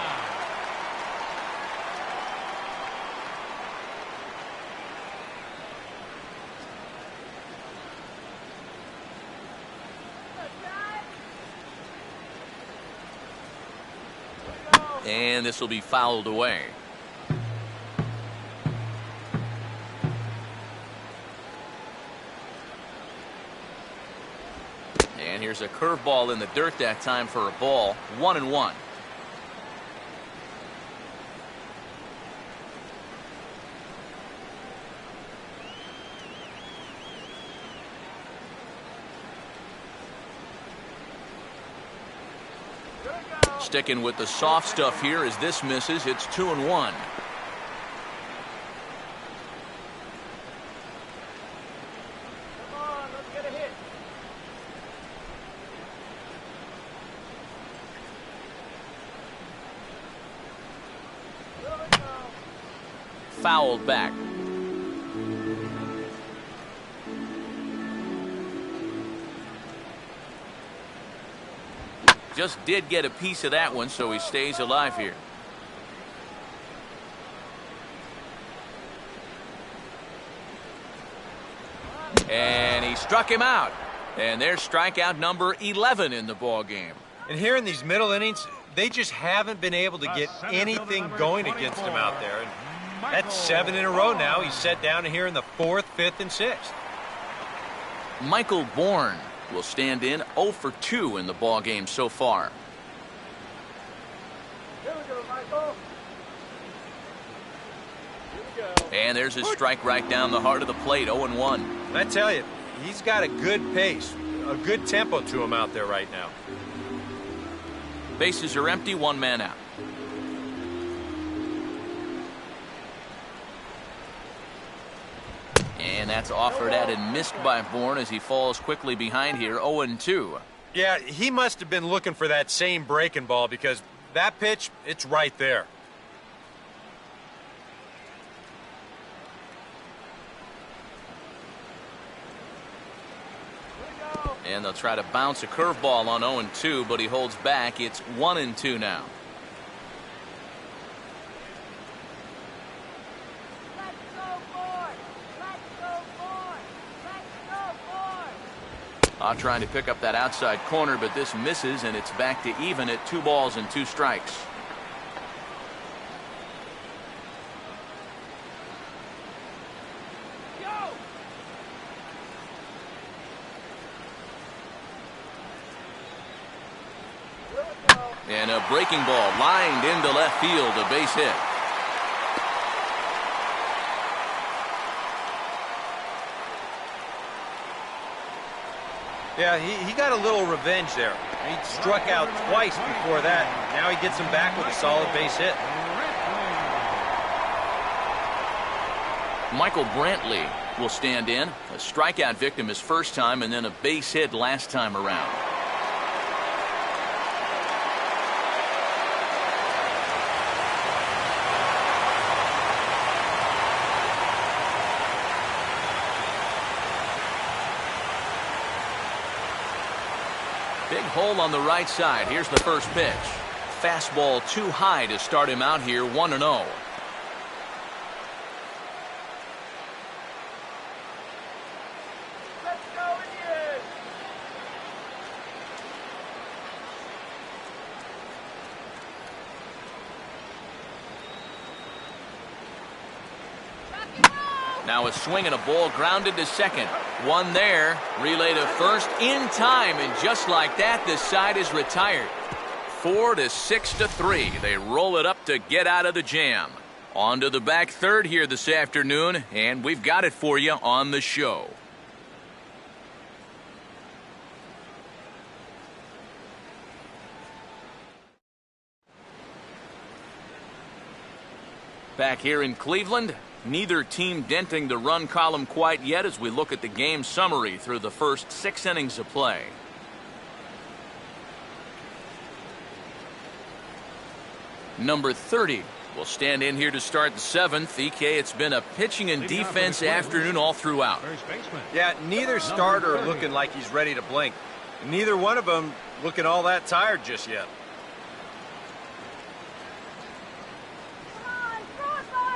And this will be fouled away. And here's a curveball in the dirt that time for a ball. 1-1. Sticking with the soft stuff here as this misses. It's 2-1. Fouled back. Just did get a piece of that one, so he stays alive here. And he struck him out. And there's strikeout number 11 in the ball game. And here in these middle innings, they just haven't been able to get anything going against him out there. And that's 7 in a row now. He's set down here in the 4th, 5th, and 6th. Michael Bourne will stand in 0 for 2 in the ball game so far. Here we go, Michael. Here we go. And there's his strike right down the heart of the plate. 0-1. And I tell you, he's got a good pace, a good tempo to him out there right now. Bases are empty, one man out. And that's offered at and missed by Bourne as he falls quickly behind here. 0-2. Yeah, he must have been looking for that same breaking ball because that pitch, it's right there. And they'll try to bounce a curveball on 0-2, but he holds back. It's 1-2 now. Trying to pick up that outside corner, but this misses, and it's back to even at 2 balls and 2 strikes. And a breaking ball lined into left field, a base hit. Yeah, he got a little revenge there. He struck out twice before that. Now he gets him back with a solid base hit. Michael Brantley will stand in. A strikeout victim his first time, and then a base hit last time around. Big hole on the right side. Here's the first pitch. Fastball too high to start him out here. 1-0. Let's go Indians! Now a swing and a ball grounded to second. One there. Relay to first in time, and just like that, this side is retired. 4-6-3. They roll it up to get out of the jam. On to the back third here this afternoon, and we've got it for you on the show. Back here in Cleveland, neither team denting the run column quite yet as we look at the game summary through the first 6 innings of play. Number 30 will stand in here to start the 7th. EK, it's been a pitching and defense afternoon all throughout. Yeah, neither starter looking like he's ready to blink. Neither one of them looking all that tired just yet.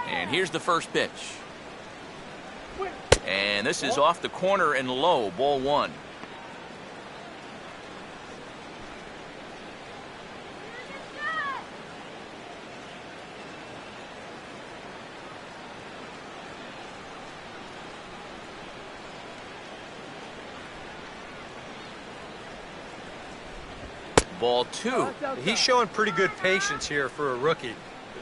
And here's the first pitch. And this is off the corner and low, ball 1. Ball 2. He's showing pretty good patience here for a rookie.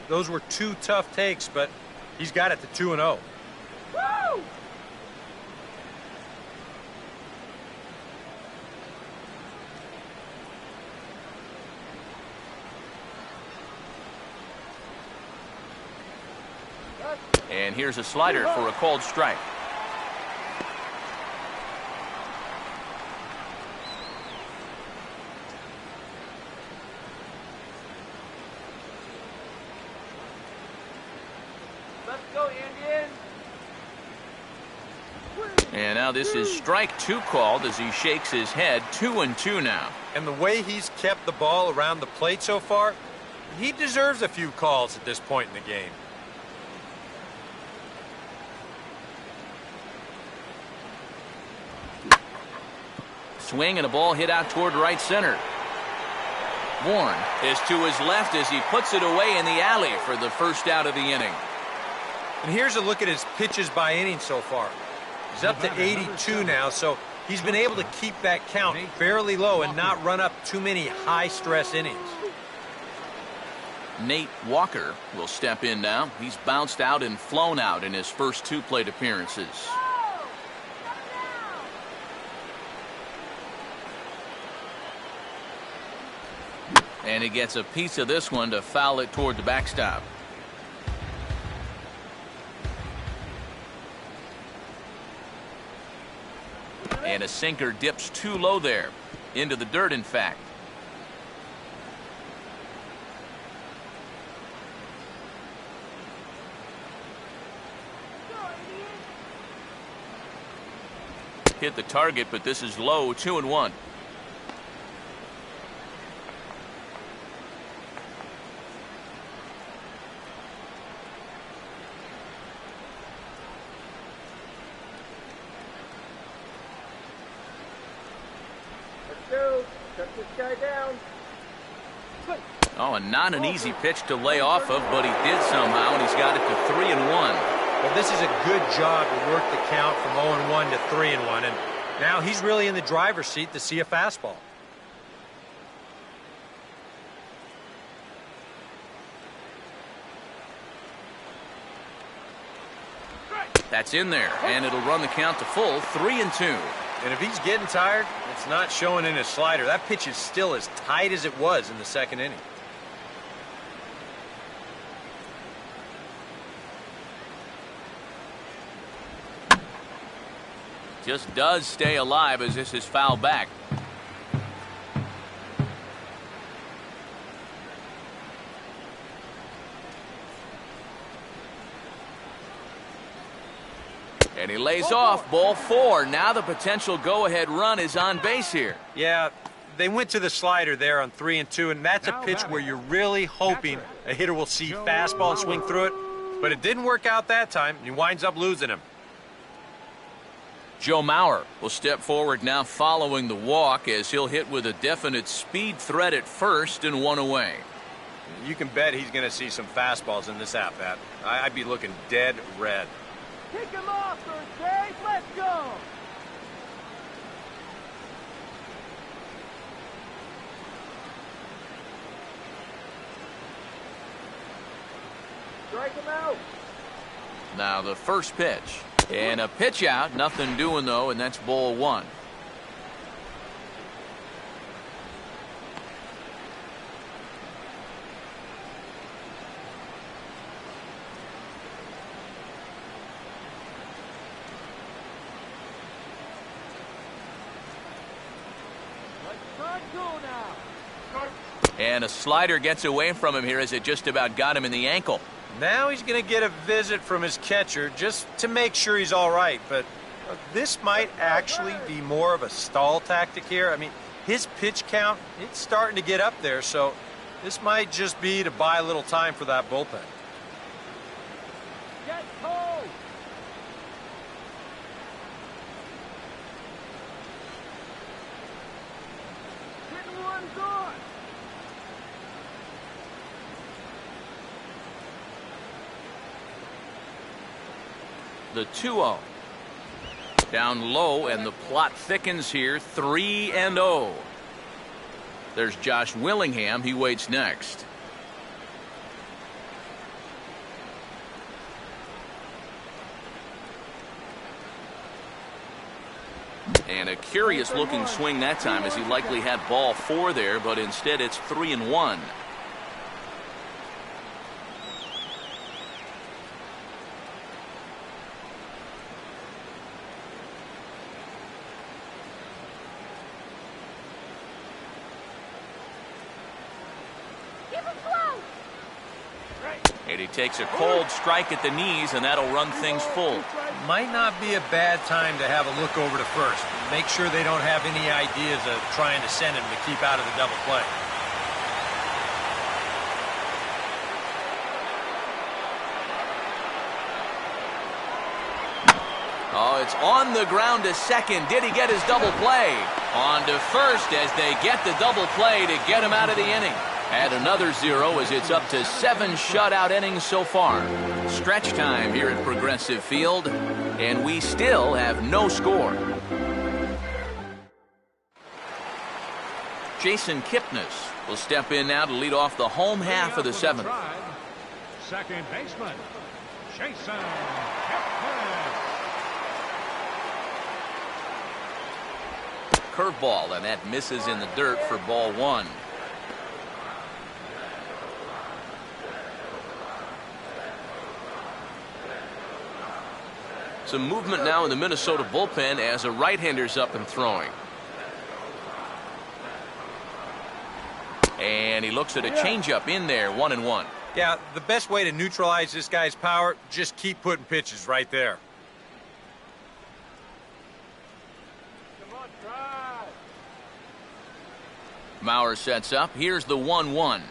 Those were 2 tough takes, but he's got it to 2-0. Woo! And here's a slider for a called strike. And now this is strike 2 called as he shakes his head. 2-2 now. And the way he's kept the ball around the plate so far, he deserves a few calls at this point in the game. Swing and a ball hit out toward right center. Bourne is to his left as he puts it away in the alley for the first out of the inning. And here's a look at his pitches by inning so far. He's up to 82 now, so he's been able to keep that count fairly low and not run up too many high-stress innings. Nate Walker will step in now. He's bounced out and flown out in his first 2 plate appearances. And he gets a piece of this one to foul it toward the backstop. And a sinker dips too low there. Into the dirt, in fact. Hit the target, but this is low. 2-1. Shut this guy down. Oh, and not an easy pitch to lay off of, but he did somehow, and he's got it to 3-1. Well, this is a good job to work the count from 0-1 to 3-1, and now he's really in the driver's seat to see a fastball. That's in there, and it'll run the count to full. 3-2. And if he's getting tired, it's not showing in his slider. That pitch is still as tight as it was in the 2nd inning. Just does stay alive as this is fouled back. And he lays off. Ball 4. Now the potential go-ahead run is on base here. Yeah, they went to the slider there on 3-2, and that's a pitch where you're really hoping a hitter will see fastball and swing through it. But it didn't work out that time, and he winds up losing him. Joe Mauer will step forward now following the walk as he'll hit with a definite speed threat at first and 1 away. You can bet he's going to see some fastballs in this at-bat. I'd be looking dead red. Kick him off, Thursday. Let's go. Strike him out. Now the first pitch. And a pitch out. Nothing doing, though, and that's ball 1. 1-2 now. And a slider gets away from him here as it just about got him in the ankle. Now he's going to get a visit from his catcher just to make sure he's all right. But this might actually be more of a stall tactic here. I mean, his pitch count, it's starting to get up there, so this might just be to buy a little time for that bullpen. Get cold. Hitting one good. The 2-0. Down low, and the plot thickens here. 3-0. There's Josh Willingham. He waits next. And a curious looking swing that time, as he likely had ball 4 there, but instead it's 3-1. And he takes a cold strike at the knees, and that'll run things full. Might not be a bad time to have a look over to first. Make sure they don't have any ideas of trying to send him to keep out of the double play. Oh, it's on the ground to second. Did he get his double play? On to first as they get the double play to get him out of the inning. Add another 0 as it's up to 7 shutout innings so far. Stretch time here at Progressive Field, and we still have no score. Jason Kipnis will step in now to lead off the home half of the 7th. Second baseman, Jason Kipnis. Curveball, and that misses in the dirt for ball 1. Some movement now in the Minnesota bullpen as a right-hander's up and throwing. And he looks at a changeup in there, 1-1. Yeah, the best way to neutralize this guy's power, just keep putting pitches right there. Come on, try. Mauer sets up. Here's the 1-1.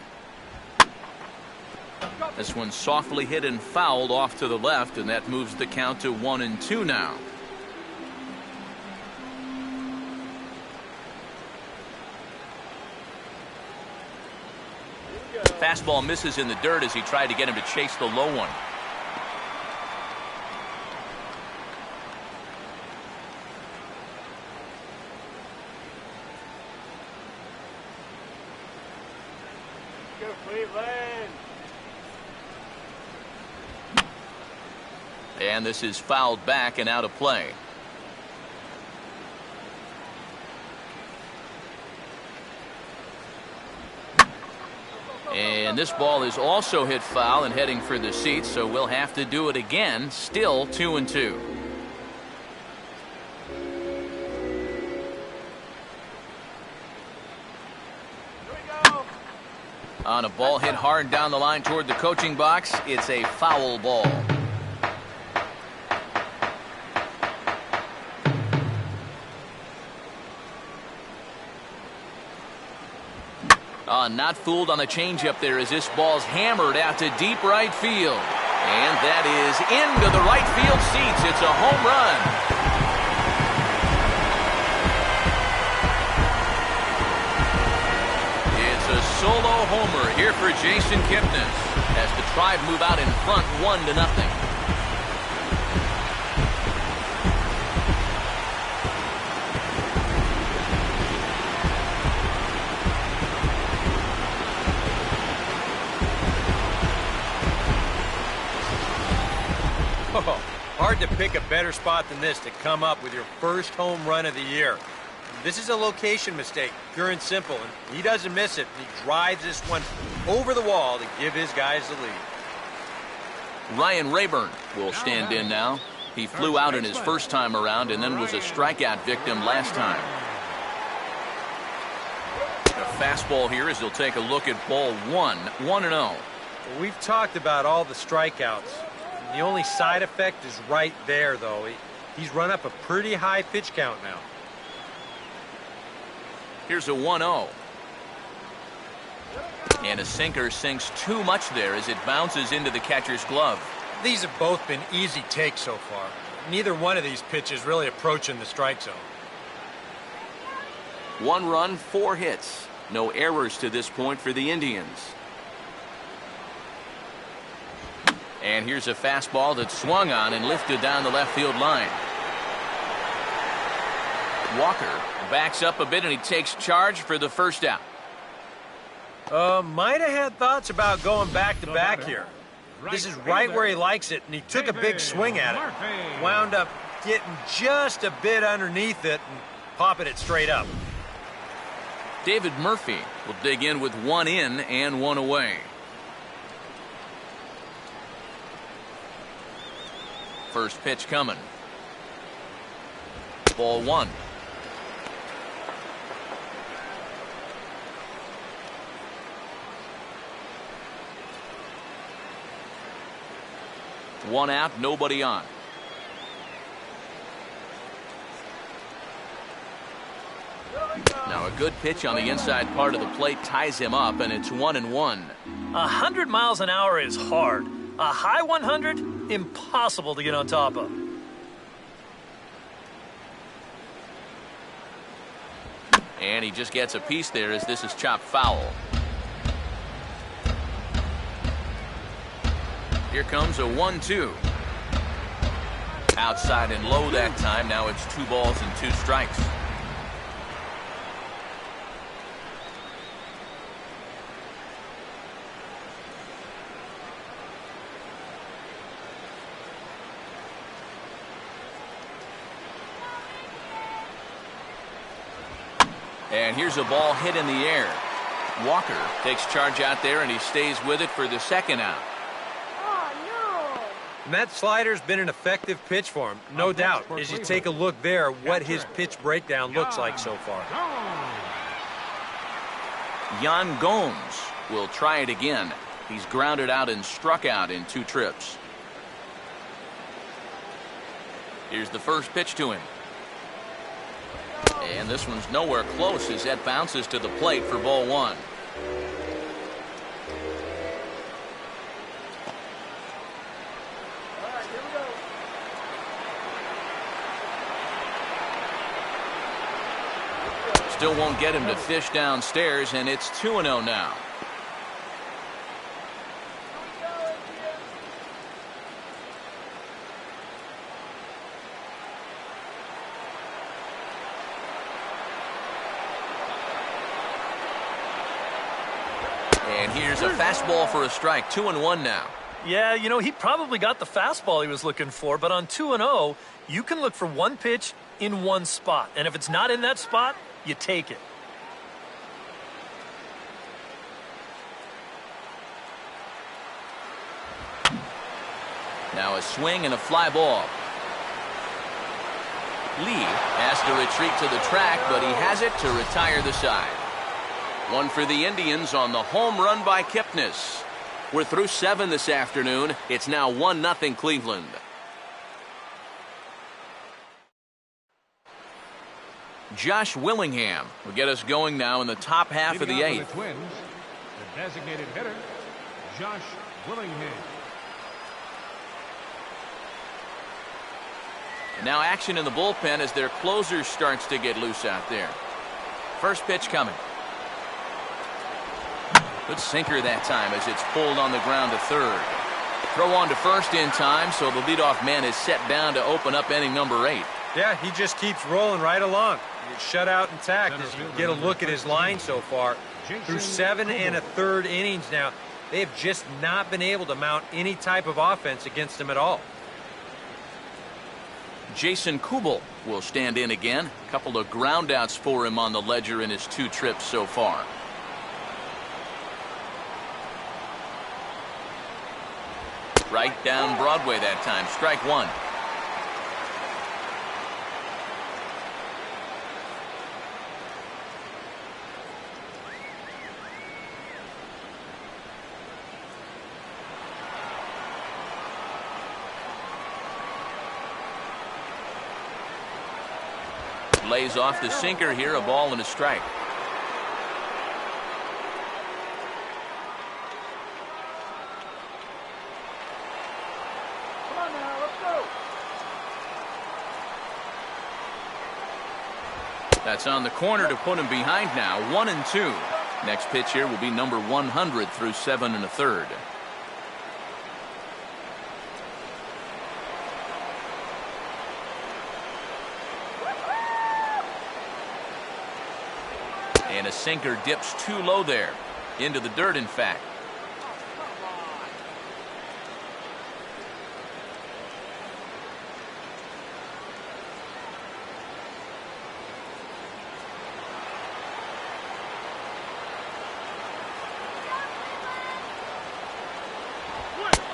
This one softly hit and fouled off to the left, and that moves the count to 1-2 now. Fastball misses in the dirt as he tried to get him to chase the low one. Go Cleveland. And this is fouled back and out of play. And this ball is also hit foul and heading for the seats, so we'll have to do it again. Still 2-2. On a ball hit hard down the line toward the coaching box, it's a foul ball. Not fooled on the changeup there as this ball's hammered out to deep right field. And that is into the right field seats. It's a home run. It's a solo homer here for Jason Kipnis as the Tribe move out in front 1-0. Hard to pick a better spot than this to come up with your first home run of the year. This is a location mistake, pure and simple, and he doesn't miss it. He drives this one over the wall to give his guys the lead. Ryan Rayburn will stand in now. He flew out in his first time around and then was a strikeout victim last time. fastball here as he'll take a look at ball one. 1-0. We've talked about all the strikeouts. The only side effect is right there, though. He's run up a pretty high pitch count now. Here's a 1-0. And a sinker sinks too much there as it bounces into the catcher's glove. These have both been easy takes so far. Neither one of these pitches really approaching the strike zone. 1 run, 4 hits. No errors to this point for the Indians. And here's a fastball that's swung on and lifted down the left field line. Walker backs up a bit and he takes charge for the first out. Might have had thoughts about going back-to-back here. This is right where he likes it, and he took a big swing at it. Wound up getting just a bit underneath it and popping it straight up. David Murphy will dig in with 1 in and 1 away. First pitch coming. Ball 1. One out, nobody on. Now a good pitch on the inside part of the plate ties him up, and it's 1-1. 100 miles an hour is hard. A high 100, impossible to get on top of. And he just gets a piece there as this is chopped foul. Here comes a 1-2. Outside and low that time. Now it's 2 balls and 2 strikes. And here's a ball hit in the air. Walker takes charge out there and he stays with it for the second out. And that slider's been an effective pitch for him, no doubt. As you take a look there, what his pitch breakdown looks like so far. Yan Gomes will try it again. He's grounded out and struck out in 2 trips. Here's the first pitch to him. And this one's nowhere close as that bounces to the plate for ball 1. Still won't get him to fish downstairs, and it's 2-0 now. And here's a fastball for a strike. 2-1 now. Yeah, you know, he probably got the fastball he was looking for, but on 2-0, you can look for 1 pitch in 1 spot. And if it's not in that spot, you take it. Now a swing and a fly ball. Lee has to retreat to the track, but he has it to retire the side. 1 for the Indians on the home run by Kipnis. We're through 7 this afternoon. It's now 1-0 Cleveland. Josh Willingham will get us going now in the top half of the 8th. The Twins, the designated hitter, Josh Willingham. And now action in the bullpen as their closer starts to get loose out there. First pitch coming. Good sinker that time as it's pulled on the ground to third. Throw on to first in time, so the leadoff man is set down to open up inning number 8. Yeah, he just keeps rolling right along. He's shut out intact as you get a look at his line so far. Through 7 1/3 innings now, they have just not been able to mount any type of offense against him at all. Jason Kubel will stand in again. A couple of groundouts for him on the ledger in his 2 trips so far. Right down Broadway that time. Strike 1. lays off the sinker here, a ball and a strike. Come on now, let's go. That's on the corner to put him behind now. 1-2. Next pitch here will be number 100 through 7 1/3. And a sinker dips too low there. Into the dirt, in fact.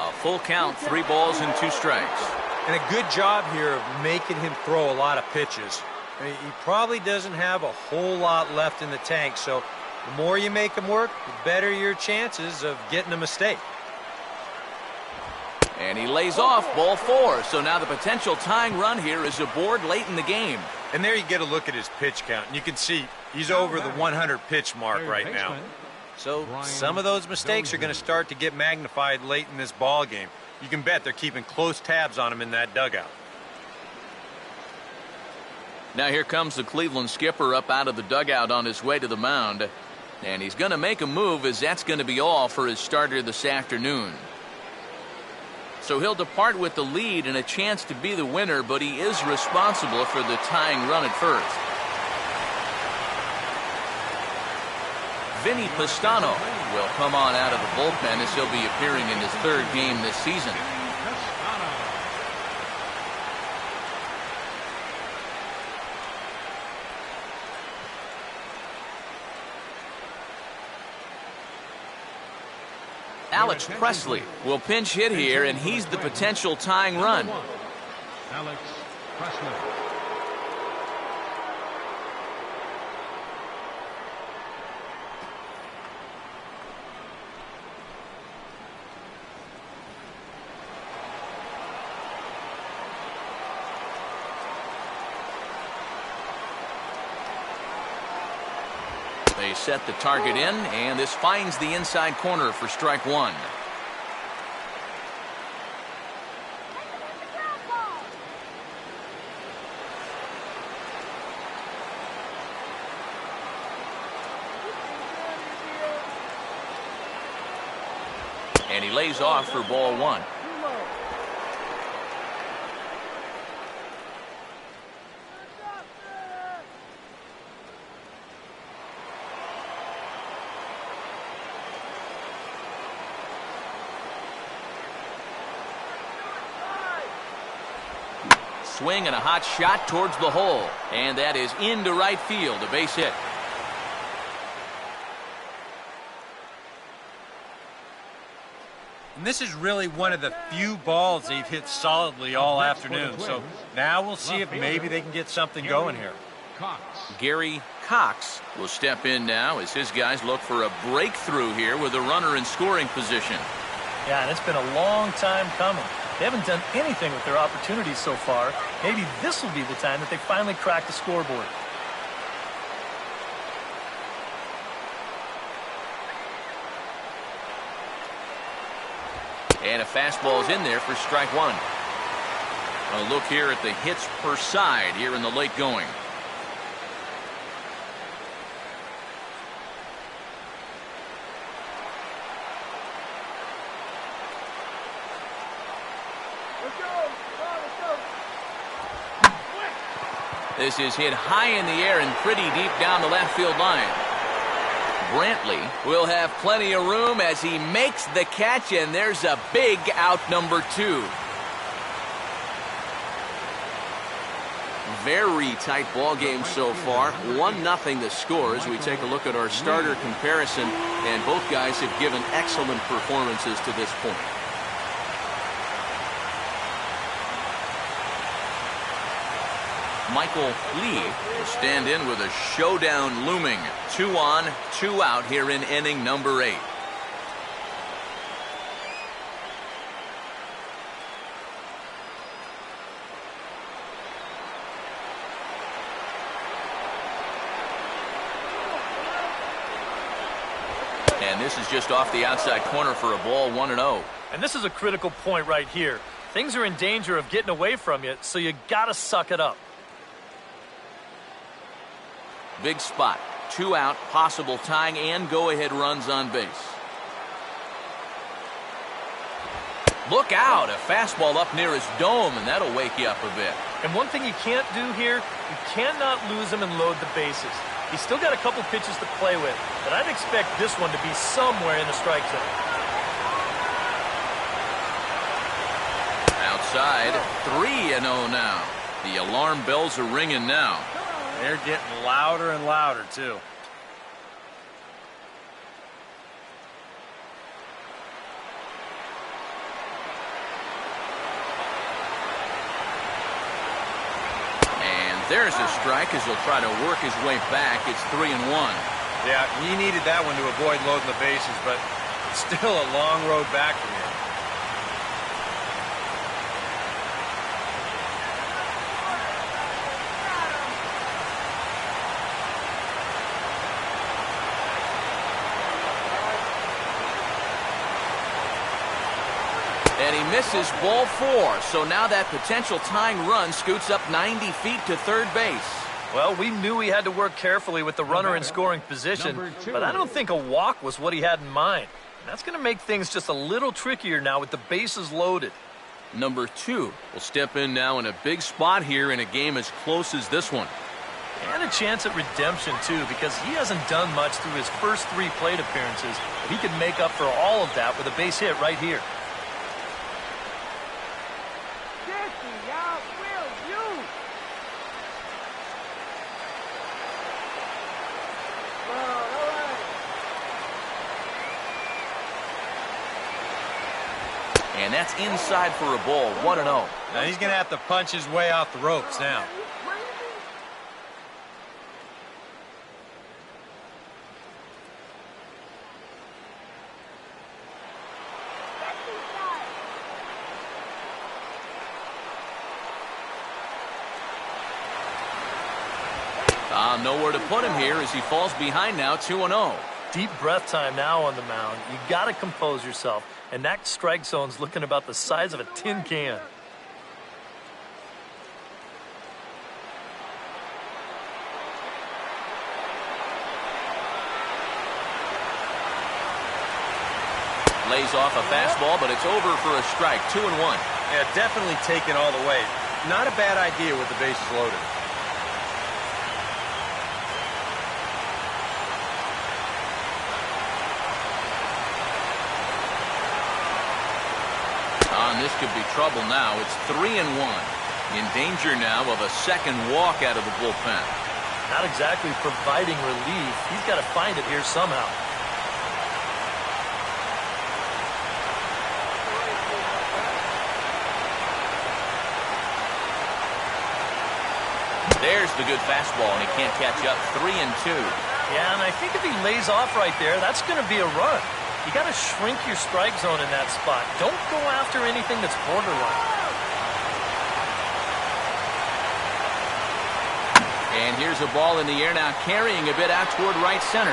A full count, 3 balls and 2 strikes. And a good job here of making him throw a lot of pitches. I mean, he probably doesn't have a whole lot left in the tank, so the more you make him work, the better your chances of getting a mistake. And he lays off, ball 4. So now the potential tying run here is aboard late in the game. And there you get a look at his pitch count, and you can see he's over the 100 pitch mark right now. So some of those mistakes are going to start to get magnified late in this ball game. You can bet they're keeping close tabs on him in that dugout. Now here comes the Cleveland skipper up out of the dugout on his way to the mound. And he's going to make a move, as that's going to be all for his starter this afternoon. So he'll depart with the lead and a chance to be the winner, but he is responsible for the tying run at first. Vinny Pistano will come on out of the bullpen, as he'll be appearing in his 3rd game this season. Alex Presley will pinch hit here, and he's the potential tying run. Alex Presley. They set the target in, and this finds the inside corner for strike 1. And he lays off for ball 1. Swing and a hot shot towards the hole, and that is into right field, a base hit. And this is really one of the few balls they've hit solidly all afternoon. So now we'll see if maybe they can get something going here. Gary Cox will step in now as his guys look for a breakthrough here with a runner in scoring position. Yeah, and it's been a long time coming. They haven't done anything with their opportunities so far. Maybe this will be the time that they finally crack the scoreboard. And a fastball's in there for strike 1. A look here at the hits per side here in the late going. This is hit high in the air and pretty deep down the left field line. Brantley will have plenty of room as he makes the catch, and there's a big out, number 2. Very tight ball game so far. 1-0 the score as we take a look at our starter comparison, and both guys have given excellent performances to this point. Michael Lee will stand in with a showdown looming. 2 on, 2 out here in inning number 8. And this is just off the outside corner for a ball, 1-0. And this is a critical point right here. Things are in danger of getting away from you, so you got to suck it up. Big spot. 2 out, possible tying and go-ahead runs on base. Look out, a fastball up near his dome, and that'll wake you up a bit. And one thing you can't do here, you cannot lose him and load the bases. He's still got a couple pitches to play with, but I'd expect this one to be somewhere in the strike zone. Outside, 3-0 now. The alarm bells are ringing now. They're getting louder and louder, too. And there's a strike as he'll try to work his way back. It's 3-1. Yeah, he needed that one to avoid loading the bases, but it's still a long road back from here. And he misses ball 4, so now that potential tying run scoots up 90 feet to third base. Well, we knew he had to work carefully with the runner in scoring position, but I don't think a walk was what he had in mind. That's going to make things just a little trickier now with the bases loaded. Number 2 will step in now in a big spot here in a game as close as this one. And a chance at redemption, too, because he hasn't done much through his first 3 plate appearances, but he could make up for all of that with a base hit right here. And that's inside for a ball, 1-0. Now he's going to have to punch his way off the ropes now. Nowhere to put him here as he falls behind now, 2-0. Deep breath time now on the mound. You got to compose yourself, and that strike zone's looking about the size of a tin can. Lays off a fastball, but it's over for a strike, 2-1. Yeah, definitely taken all the way. Not a bad idea with the bases loaded. This could be trouble now. It's 3-1. In danger now of a second walk out of the bullpen. Not exactly providing relief. He's got to find it here somehow. There's the good fastball, and he can't catch up. 3-2. Yeah, and I think if he lays off right there, that's going to be a run. You got to shrink your strike zone in that spot. Don't go after anything that's borderline. And here's a ball in the air now, carrying a bit out toward right center.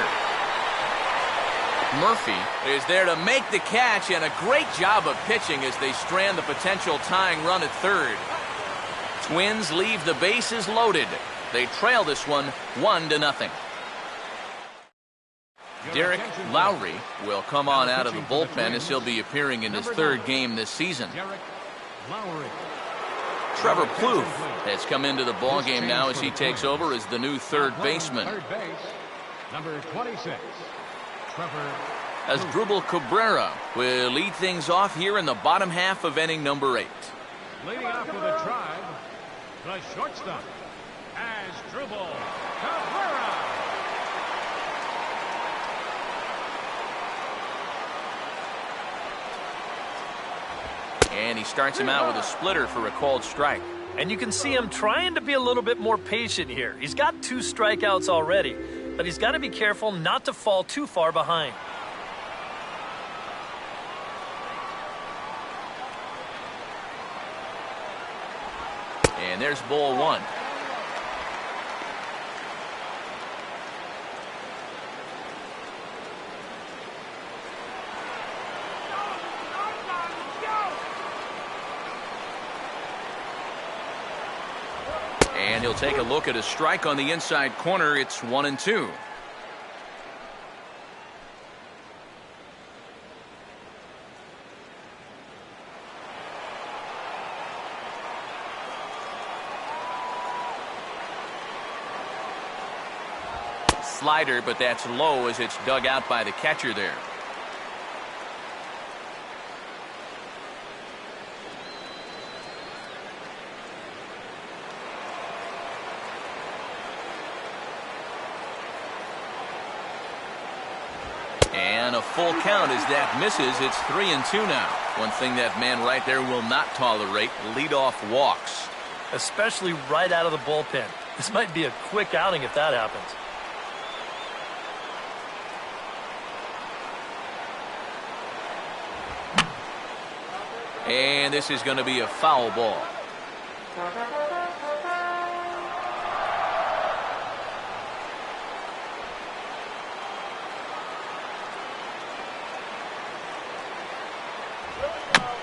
Murphy is there to make the catch, and a great job of pitching as they strand the potential tying run at third. Twins leave the bases loaded. They trail this one 1-0. Derek Lowry will come on out of the bullpen as he'll be appearing in his 3rd game this season. Trevor Plouffe has come into the ballgame now as he takes over as the new 3rd baseman. Number 26, Trevor. As Drupal Cabrera will lead things off here in the bottom half of inning number 8. Leading off for the Tribe, the shortstop, as Drupal Cabrera. And he starts him out with a splitter for a called strike. And you can see him trying to be a little bit more patient here. He's got 2 strikeouts already, but he's got to be careful not to fall too far behind. And there's ball 1. he'll take a look at a strike on the inside corner. It's 1-2. Slider, but that's low as it's dug out by the catcher there. And a full count as that misses. It's 3-2 now. One thing that man right there will not tolerate: leadoff walks. Especially right out of the bullpen. This might be a quick outing if that happens. And this is going to be a foul ball.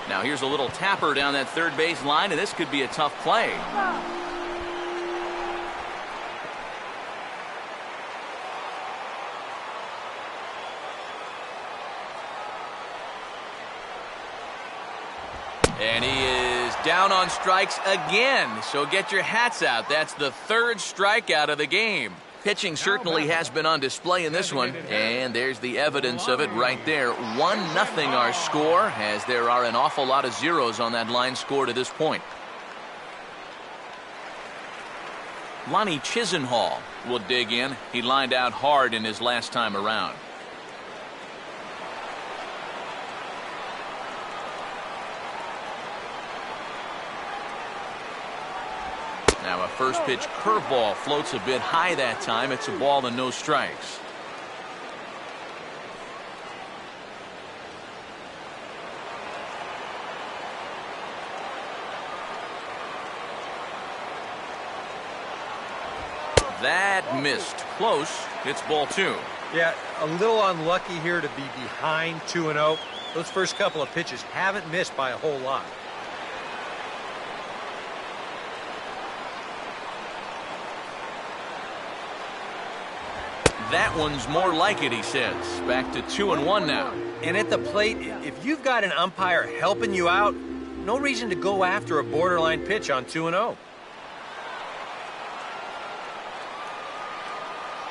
Now here's a little tapper down that third base line, and this could be a tough play. And he is down on strikes again. So get your hats out. That's the third strikeout of the game. Pitching certainly has been on display in this one. And there's the evidence of it right there. 1-0 our score, as there are an awful lot of zeros on that line score to this point. Lonnie Chisenhall will dig in. He lined out hard in his last time around. Now a first pitch curveball floats a bit high that time. It's a ball and no strikes. That missed. Close. It's ball 2. Yeah, a little unlucky here to be behind 2-0. Those first couple of pitches haven't missed by a whole lot. That one's more like it, he says. Back to 2-1 now. And at the plate, if you've got an umpire helping you out, no reason to go after a borderline pitch on 2-0.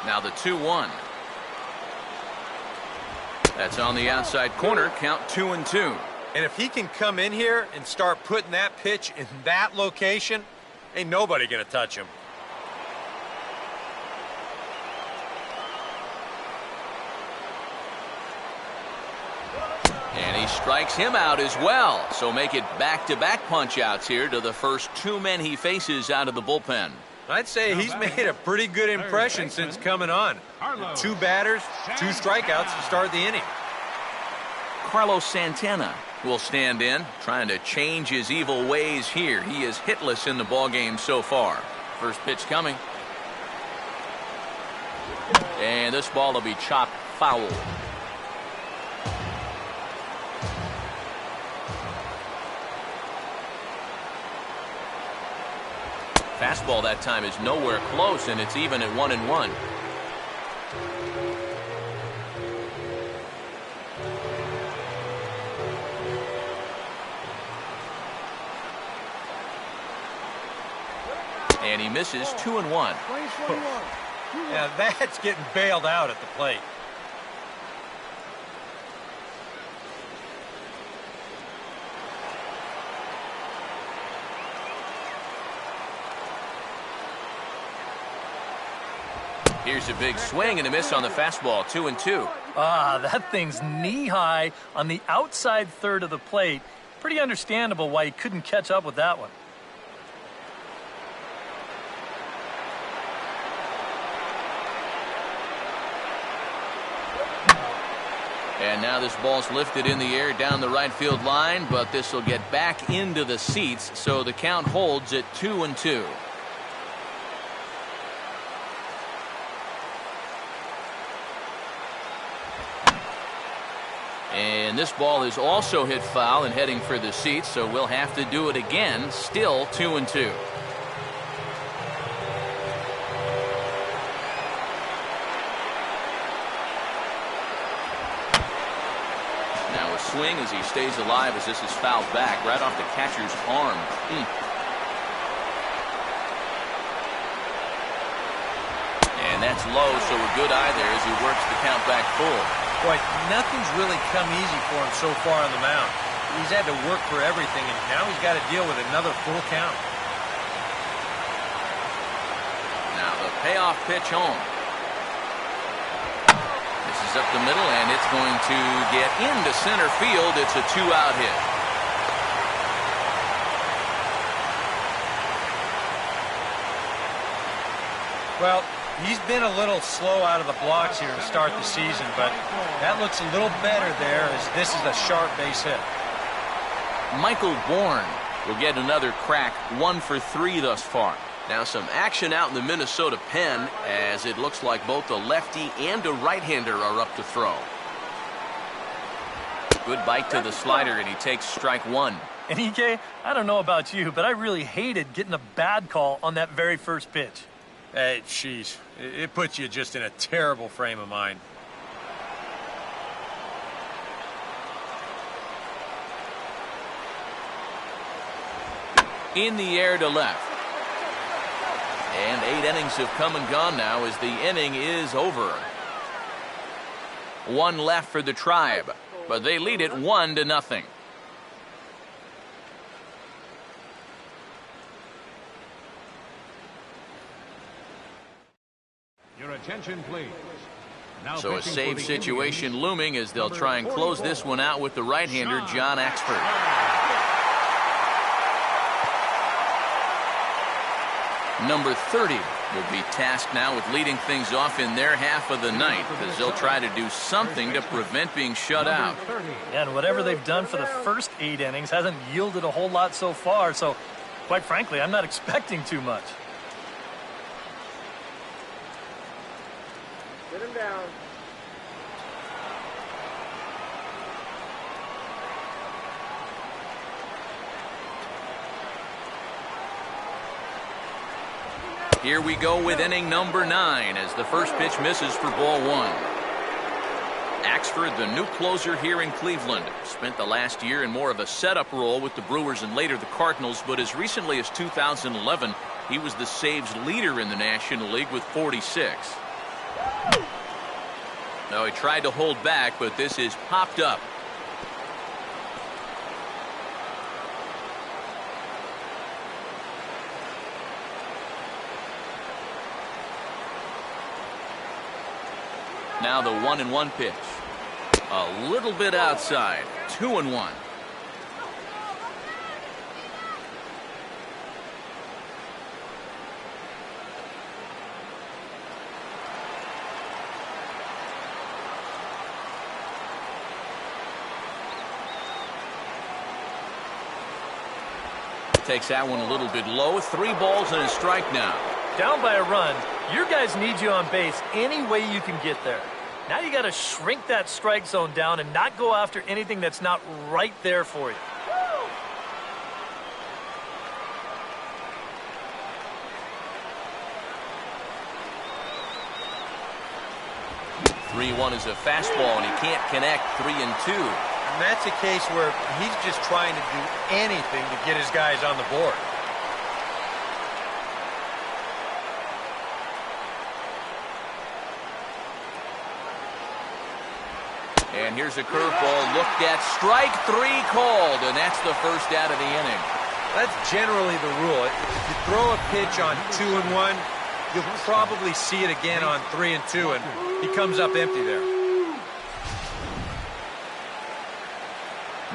Now the 2-1. That's on the outside corner. Count 2-2. And if he can come in here and start putting that pitch in that location, ain't nobody gonna touch him. And he strikes him out as well. So make it back-to-back punch-outs here to the first 2 men he faces out of the bullpen. I'd say he's made a pretty good impression since coming on. 2 batters, 2 strikeouts to start the inning. Carlos Santana will stand in, trying to change his evil ways here. He is hitless in the ballgame so far. First pitch coming. And this ball will be chopped foul. Fastball that time is nowhere close, and it's even at 1-1. And he misses 2-1. Yeah, that's getting bailed out at the plate. Here's a big swing and a miss on the fastball. 2-2. Ah, that thing's knee-high on the outside third of the plate. Pretty understandable why he couldn't catch up with that one. And now this ball's lifted in the air down the right field line, but this will get back into the seats, so the count holds at 2-2. And this ball is also hit foul and heading for the seats, so we'll have to do it again. Still 2-2. swing as he stays alive as this is fouled back right off the catcher's arm. And that's low, so a good eye there as he works the count back full. Boy, nothing's really come easy for him so far on the mound. He's had to work for everything, and now he's got to deal with another full count. Now the payoff pitch home. This is up the middle, and it's going to get into center field. It's a 2-out hit. Well, he's been a little slow out of the blocks here to start the season, but that looks a little better there as this is a sharp base hit. Michael Bourne will get another crack, 1 for 3 thus far. Now some action out in the Minnesota pen as it looks like both a lefty and a right-hander are up to throw. Good bite to the slider, and he takes strike 1. And EK, I don't know about you, but I really hated getting a bad call on that very first pitch. Hey, jeez. It puts you just in a terrible frame of mind. In the air to left. And 8 innings have come and gone now as the inning is over. 1 left for the Tribe, but they lead it 1-0. Your attention, please. Now So a pitching for save the situation Indians, looming as they'll try and close this one out with the right-hander, John Axford. Number 30 will be tasked now with leading things off in their half of the ninth as they'll try to do something to prevent being shut out. And whatever they've done for the first 8 innings hasn't yielded a whole lot so far, so quite frankly, I'm not expecting too much. Get him down. Here we go with inning number 9 as the first pitch misses for ball 1. Axford, the new closer here in Cleveland, spent the last year in more of a setup role with the Brewers and later the Cardinals, but as recently as 2011, he was the saves leader in the National League with 46. Now he tried to hold back, but this is popped up. Now the 1-1 pitch. A little bit outside. 2-1. Takes that one a little bit low. 3 balls and a strike now. Down by a run, your guys need you on base any way you can get there. Now you got to shrink that strike zone down and not go after anything that's not right there for you. 3-1 is a fastball, and he can't connect. 3-2. And that's a case where he's just trying to do anything to get his guys on the board. And here's a curveball looked at. Strike 3 called, and that's the first out of the inning. That's generally the rule. If you throw a pitch on 2-1, you'll probably see it again on 3-2, and he comes up empty there.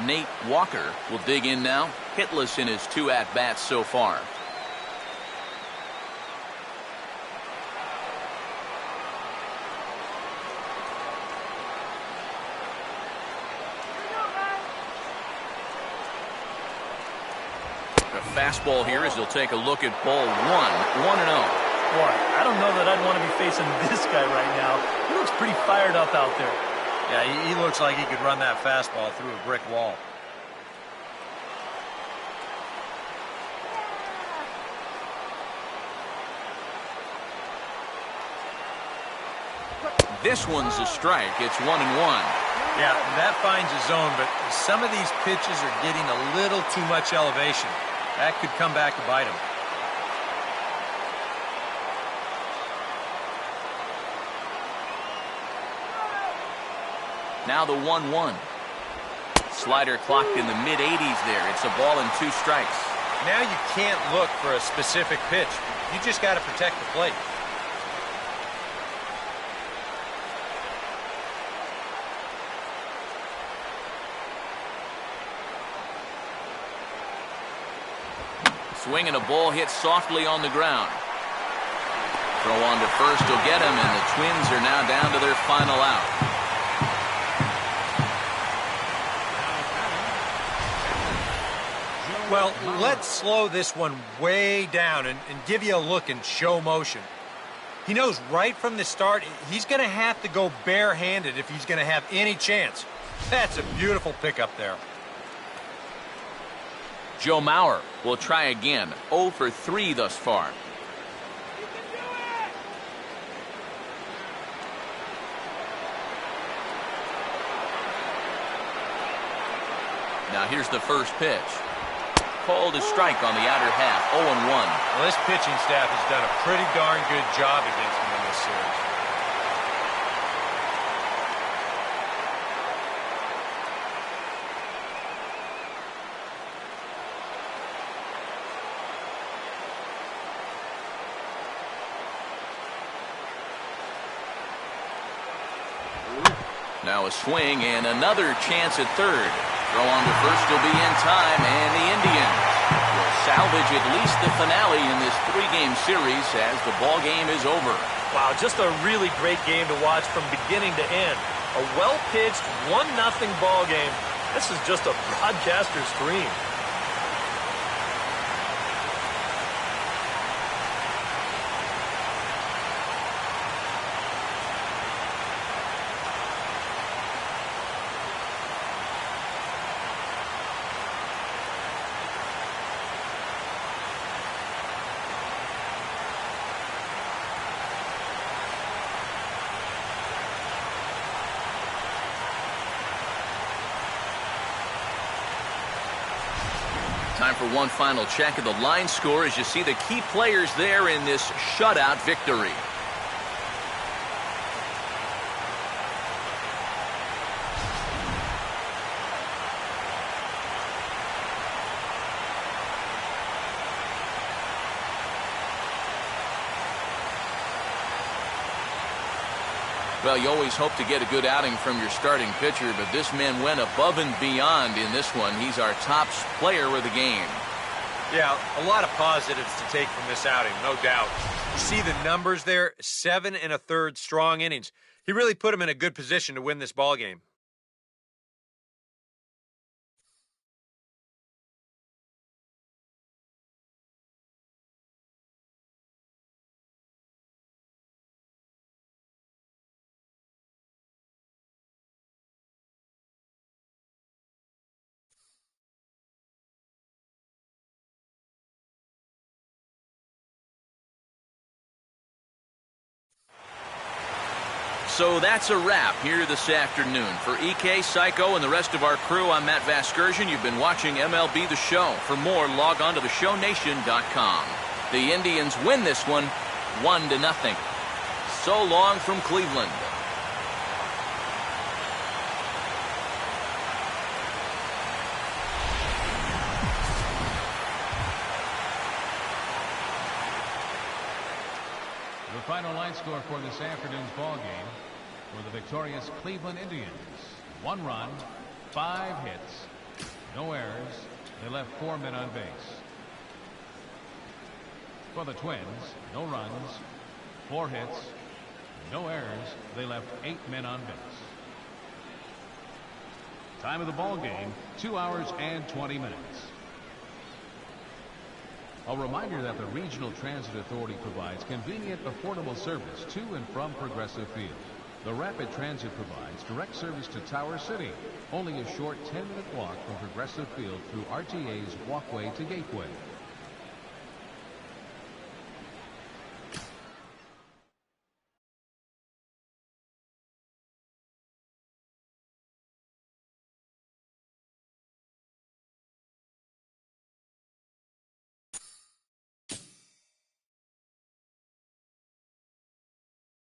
Nate Walker will dig in now, hitless in his 2 at-bats so far. A fastball here as he'll take a look at ball 1, 1-0. Boy, I don't know that I'd want to be facing this guy right now. He looks pretty fired up out there. Yeah, he looks like he could run that fastball through a brick wall. This one's a strike. It's 1-1. Yeah, that finds a zone, but some of these pitches are getting a little too much elevation. That could come back to bite him. Now the 1-1. Slider clocked in the mid-80s there. It's a ball and 2 strikes. Now you can't look for a specific pitch. You just got to protect the plate. Swing and a ball hit softly on the ground. Throw on to first will get him, and the Twins are now down to their final out. Well, let's slow this one way down and give you a look in show motion. He knows right from the start he's going to have to go barehanded if he's going to have any chance. That's a beautiful pickup there. Joe Mauer will try again. 0 for 3 thus far. Now here's the first pitch. Called a strike on the outer half. 0-1. Well, this pitching staff has done a pretty darn good job against him in this series. Now a swing and another chance at third. Throw on to first will be in time, and the Indians will salvage at least the finale in this 3-game series as the ball game is over. Wow, just a really great game to watch from beginning to end. A well-pitched 1-0 ball game. This is just a broadcaster's dream. Time for one final check of the line score as you see the key players there in this shutout victory. Well, you always hope to get a good outing from your starting pitcher, but this man went above and beyond in this one. He's our top player of the game. Yeah, a lot of positives to take from this outing, no doubt. You see the numbers there, 7 1/3 strong innings. He really put him in a good position to win this ball game. So that's a wrap here this afternoon. For EK, Psycho, and the rest of our crew, I'm Matt Vasgersian. You've been watching MLB The Show. For more, log on to theshownation.com. The Indians win this one 1-0. So long from Cleveland. The final line score for this afternoon's ball game for the victorious Cleveland Indians. 1 run, 5 hits, no errors. They left 4 men on base. For the Twins, no runs, 4 hits, no errors. They left 8 men on base. Time of the ball game, 2 hours and 20 minutes. A reminder that the Regional Transit Authority provides convenient, affordable service to and from Progressive Field. The Rapid Transit provides direct service to Tower City, only a short 10-minute walk from Progressive Field through RTA's Walkway to Gateway.